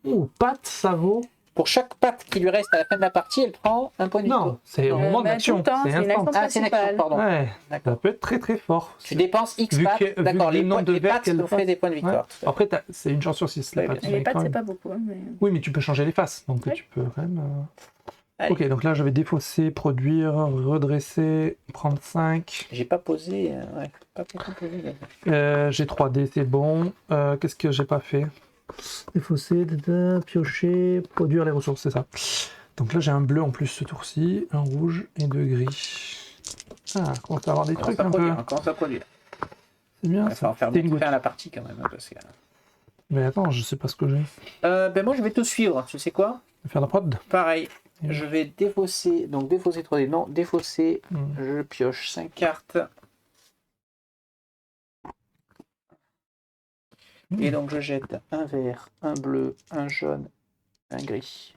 Oh, patte, ça vaut. Pour chaque patte qui lui reste à la fin de la partie, elle prend un point de victoire. Non, c'est au moment d'action. C'est une action c'est une action, pardon. Ouais, ça peut être très très fort. Tu dépenses X pattes. D'accord, les pattes te font des points de victoire. Ouais. Après, c'est une chance sur 6. Les pattes, c'est pas beaucoup. Hein, mais... Oui, mais tu peux changer les faces. Donc tu peux quand même... Ok, donc là, je vais défausser, produire, redresser, prendre 5. J'ai pas posé... j'ai 3 dés, c'est bon. Qu'est-ce que j'ai pas fait? Défausser, piocher, produire les ressources, c'est ça. Donc là, j'ai un bleu en plus ce tour-ci, un rouge et 2 gris. Ah, on commence à avoir des trucs un peu. On commence à produire. C'est bien, ça va faire bien faire la partie quand même. Parce que... Mais attends, je sais pas ce que j'ai. Ben moi, je vais te suivre. Tu sais quoi? Faire la prod. Pareil. Je vais défausser. Donc défausser 3D. Non, défausser. Je pioche 5 cartes. Et donc je jette un vert, un bleu, un jaune, un gris.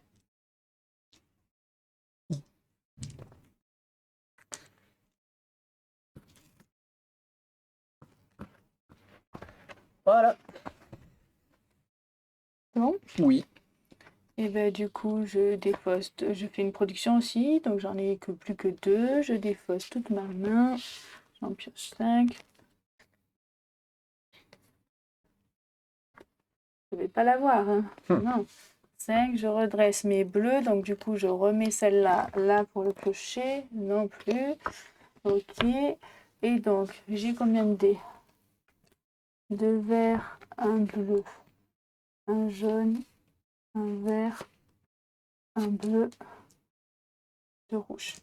Voilà. C'est bon? Oui. Et ben du coup, je défausse, je fais une production aussi, donc j'en ai plus que 2. Je défausse toute ma main. J'en pioche 5. Je vais pas l'avoir, hein. Non. 5, je redresse mes bleus, donc du coup, je remets celle-là là pour le piocher. Non plus. Ok. Et donc, j'ai combien de dés? 2 verts, un bleu, un jaune, un vert, un bleu, 2 rouges.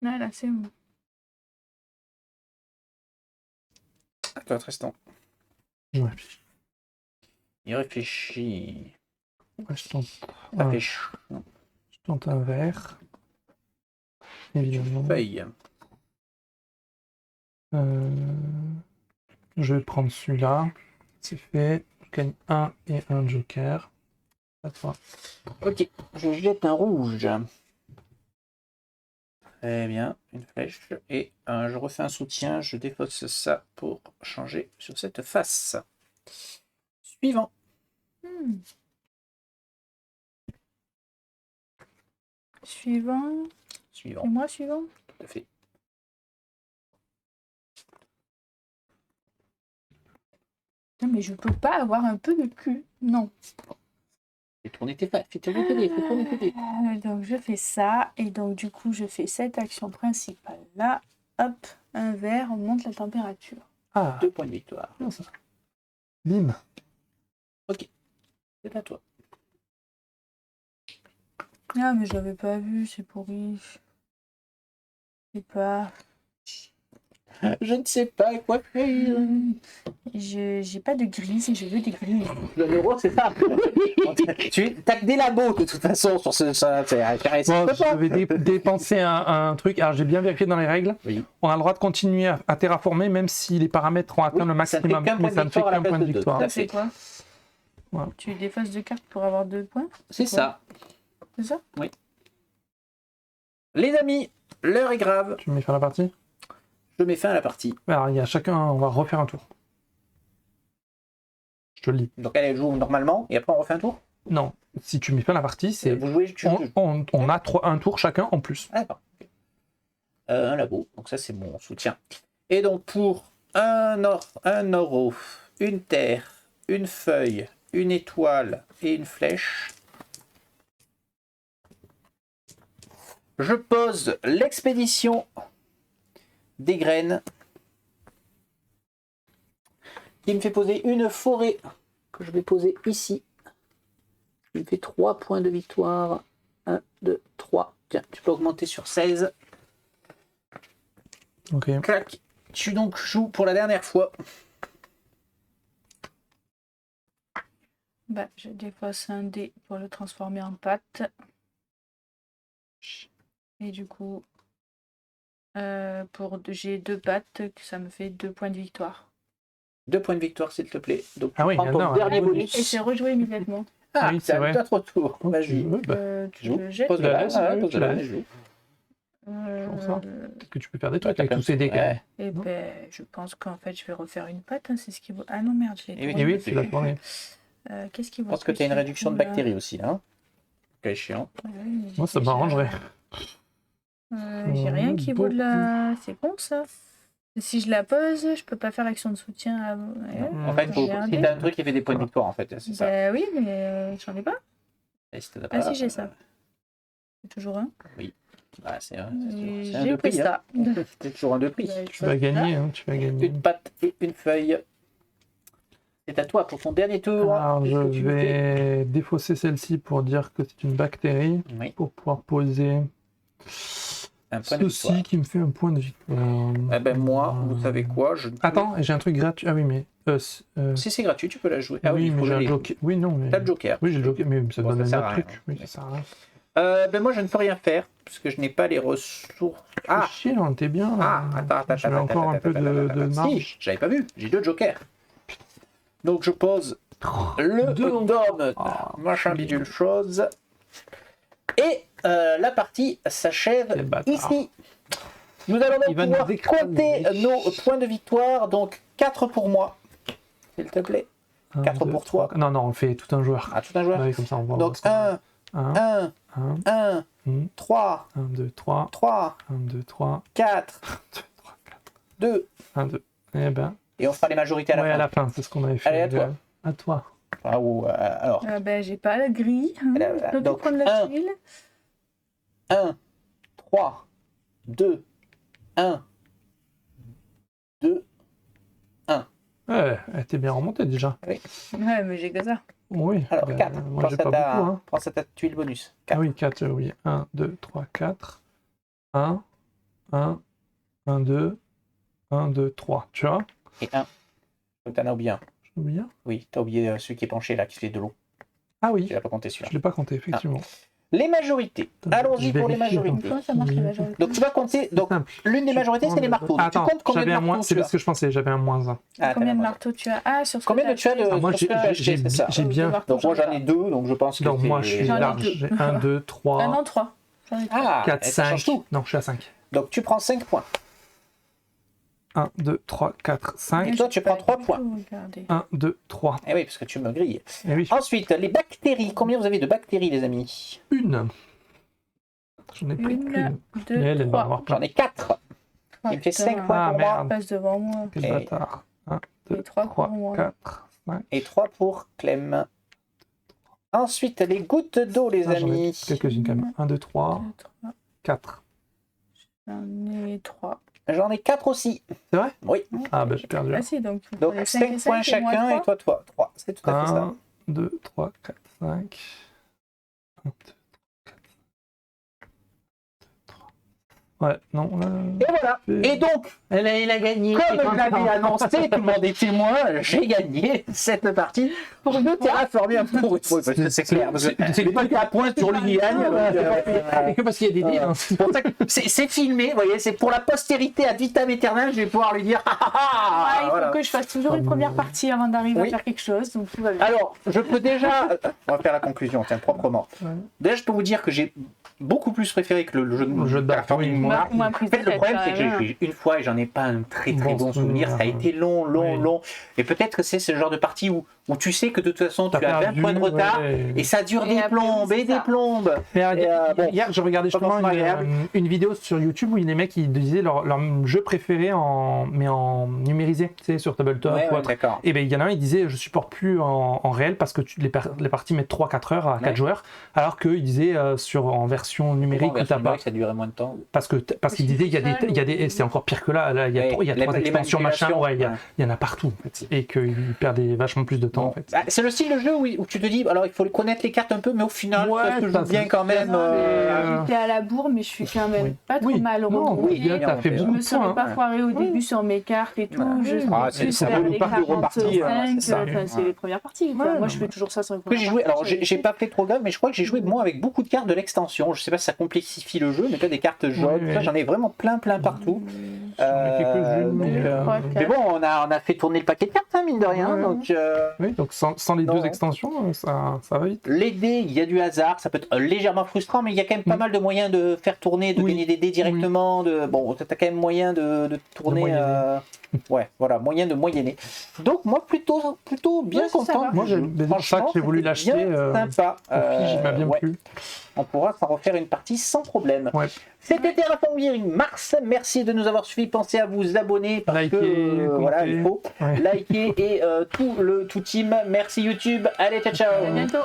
Là, c'est bon. À toi, Tristan. Je réfléchis. Il réfléchit. Ouais, je tente. Je tente un vert. Évidemment. Feuille. Je vais prendre celui-là. C'est fait. Je gagne 1 et un joker. À toi. Ok, je jette un rouge. Très bien, une flèche. Et je refais un soutien. Je défausse ça pour changer sur cette face. Suivant. Suivant. Suivant. Et moi, suivant. Tout à fait. Non, mais je peux pas avoir un peu de cul. Non. Fais tourner tes fesses. Fais tourner tes dés. Fais tourner tes dés. Donc, je fais ça. Et donc, du coup, je fais cette action principale là. Hop, un vert, on monte la température. Ah, 2 points de victoire. bien ça. Bim. Ok, c'est à toi. Ah, mais je l'avais pas vu, c'est pourri. Je sais pas. Je ne sais pas quoi faire. J'ai pas de grise et je veux des grises. Le euro, c'est ça. Tu as que des labos de toute façon sur ce. Ça, Bon, je vais dépenser un truc. Alors, j'ai bien vérifié dans les règles. Oui. On a le droit de continuer à terraformer même si les paramètres ont atteint le maximum. Mais ça ne fait qu'un point de victoire. Ça, c'est quoi? Ouais. Tu défausses 2 cartes pour avoir 2 points? C'est ça. C'est ça? Oui. Les amis, l'heure est grave. Tu me mets fin à la partie? Je mets fin à la partie. Alors, il y a chacun, on va refaire un tour. Je te le lis. Donc elle joue normalement et après on refait un tour? Non, si tu mets fin à la partie, c'est. Vous jouez, On a un tour chacun en plus. Ah, d'accord. Okay. Un labo, donc ça c'est mon soutien. Et donc pour un euro, une terre, une feuille, une étoile et une flèche, je pose l'expédition des graines qui me fait poser une forêt que je vais poser ici. Il me fait 3 points de victoire. 1, 2, 3. Tiens, tu peux augmenter sur 16. Ok. Clac. Tu donc joues pour la dernière fois. Bah, je défausse un dé pour le transformer en pâte. Et du coup, j'ai 2 pattes, ça me fait 2 points de victoire. 2 points de victoire, s'il te plaît. Donc, tu oui, prends ton dernier bonus. Et c'est rejoué immédiatement. Ah, oui, c'est vrai. à toi tour. Okay. Tu le jettes. Pose-la, joue. Peut-être que tu peux faire des trucs avec tous ces dés. Ouais. Et ben, je pense qu'en fait, je vais refaire une pâte. Hein, c'est ce qui vaut. Ah non, merde, je l'ai Et tourné. oui, tu l'as tourné. Qu'est-ce qui vaut? Je pense que tu as une réduction de bactéries aussi, là. Quel chiant. Moi, ça m'arrangerait. J'ai rien qui vaut de la. C'est bon ça. Si je la pose, je peux pas faire action de soutien. En fait, si t'as un truc qui fait des points de victoire, en fait, c'est ça. Bah oui, mais j'en ai pas. Et si Ah si, j'ai ça. C'est toujours un. Oui. Bah, c'est un J'ai pris ça. C'est toujours un de prix. Tu vas gagner, hein, tu vas gagner. Une patte et une feuille. C'est à toi pour ton dernier tour. Alors, je vais défausser celle-ci pour dire que c'est une bactérie. Oui. Pour pouvoir poser Un point de ceci victoire. qui me fait un point de victoire. Eh ben moi, vous savez quoi, Attends, j'ai un truc gratuit. Ah oui, mais... Si c'est gratuit, tu peux la jouer. Ah oui, mais j'ai un joker. Oui, non, mais... T'as le joker. Oui, j'ai le joker, mais ça Bon, donne ça un sert à autre rien. truc. Oui, ça sert à rien. Moi, je ne peux rien faire, parce que je n'ai pas les ressources. Ah, chier, on était bien. Attends. J'avais encore un peu de marge. Si, j'avais pas vu. J'ai 2 jokers. Donc, je pose le donut, machin bidule chose. Et la partie s'achève ici. Nous allons donc pouvoir compter nos points de victoire. Donc, 4 pour moi, s'il te plaît. 4 pour toi. Non, on fait tout un joueur. Ah, tout un joueur. Oui, comme ça, on voit. Donc 1, 3, 1, 2, 3, 3, 1, 2, 3, 4, 2, 1, 2. Et on fera les majorités à la fin. à la fin, c'est ce qu'on avait fait. Allez, à toi. À toi. Alors. J'ai pas la grille. Donc, prendre la file. 1, 3, 2, 1, 2, 1. Ouais, t'es bien remonté déjà. Oui. Ouais, mais j'ai que ça. Oui. Alors, 4. Moi, j'ai pas beaucoup. Hein. Prends ta tuile bonus. 4. Ah oui, 4, oui. 1, 2, 3, 4. 1, 1, 1, 2, 1, 2, 3. Tu vois? Et 1. Donc, t'en as oublié un. J'ai oublié? Oui, t'as oublié celui qui est penché là, qui fait de l'eau. Ah oui. Tu l'as pas compté celui-là. Je l'ai pas compté, effectivement. Les majorités. Allons-y pour les majorités. Comment ça marche les majorités? Donc tu vas compter. Donc l'une des majorités, c'est les marteaux. Donc, attends, tu comptes combien de marteaux? C'est ce que je pensais, j'avais un -1. Combien de marteaux tu as? Sur ce combien de tu as de. Moi j'ai bien. Donc moi j'en ai 2, donc je pense que. Donc moi je suis large. J'ai 1, 2, 3. Non, 3. 4, 5. Non, je suis à 5. Donc tu prends 5 points. 1, 2, 3, 4, 5. Et toi, tu prends 3 points. 1, 2, 3. Eh oui, parce que tu me grilles. Eh oui. Ensuite, les bactéries. Combien vous avez de bactéries, les amis? Une. J'en ai pris qu'une. 2, 3. J'en ai 4. Il me fait 5 points pour moi. Passe devant moi. Quel bâtard. 1, 2, 3, 4, 5. Et 3 pour Clem. Ensuite, les gouttes d'eau, les amis. Quelques-unes quand même. 1, 2, 3, 4. J'en ai 3. J'en ai 4 aussi. C'est vrai? Oui. Ah bah j'ai perdu. Ah si, donc 5 points chacun et toi 3. C'est tout à fait ça. 1, 2, 3, 4, 5. 1, 2, 3, 4. Ouais, non. Et voilà. Et donc, il a gagné. Comme je l'avais annoncé, tout le monde est témoin, j'ai gagné cette partie pour nous terraformer un peu. Oui, c'est clair. C'est pas qu'à point sur le gagne. Et que parce qu'il y a des dés. C'est filmé, vous voyez, c'est pour la postérité ad vitam aeternam, je vais pouvoir lui dire. Il faut que je fasse toujours une première partie avant d'arriver à faire quelque chose. Donc tout va bien. Alors, je peux déjà. On va faire la conclusion, tiens, proprement. Déjà, je peux vous dire que j'ai beaucoup plus préféré que le jeu de terraforming. En fait, le problème, c'est que j'ai joué une fois et j'en ai pas un très bon souvenir. Ça a été long. Et peut-être que c'est ce genre de partie où tu sais que de toute façon, tu as 20 points de retard et ça dure des plombes et des plombes. Hier, je regardais justement une vidéo sur YouTube où les mecs ils disaient leur jeu préféré mais en numérisé, tu sais, sur Tabletop ou autre. Et ben il y en a un, il disait je supporte plus en réel parce que les parties mettent 3-4 heures à 4 joueurs, alors qu'il disait en version numérique où t'as pas. Ça durait moins de temps. Parce qu'il disait il y a des c'est encore pire que là, il y a 3 extensions machin, il y en a partout en fait, et qu'ils perdaient vachement plus de temps en fait. C'est le style de jeu où tu te dis alors il faut connaître les cartes un peu, mais au final ça se joue bien quand même. J'étais à la bourre, mais je suis quand même pas trop mal regroupée. Je me serais pas foirée au début sur mes cartes et tout. Je suis vers les 45, c'est les premières parties. Moi je fais toujours ça sur les premières parties. Alors j'ai pas fait trop gaffe, mais je crois que j'ai joué moi avec beaucoup de cartes de l'extension. Je sais pas si ça complexifie le jeu, mais pas des cartes jaunes. J'en ai vraiment plein partout. Mais bon, on a fait tourner le paquet de cartes, mine de rien. Donc sans les 2 extensions, ça va vite. Les dés, il y a du hasard, ça peut être légèrement frustrant, mais il y a quand même pas mal de moyens de faire tourner, de gagner des dés directement. Bon, t'as quand même moyen de tourner. Moyen de moyenner. Donc moi plutôt bien content. Moi c'est pour ça que j'ai voulu l'acheter. Sympa. Il m'a bien plu. On pourra s'en refaire une partie sans problème. C'était Terraforming Mars. Merci de nous avoir suivis. Pensez à vous abonner parce que il faut liker et tout team. Merci YouTube. Allez, ciao. À bientôt.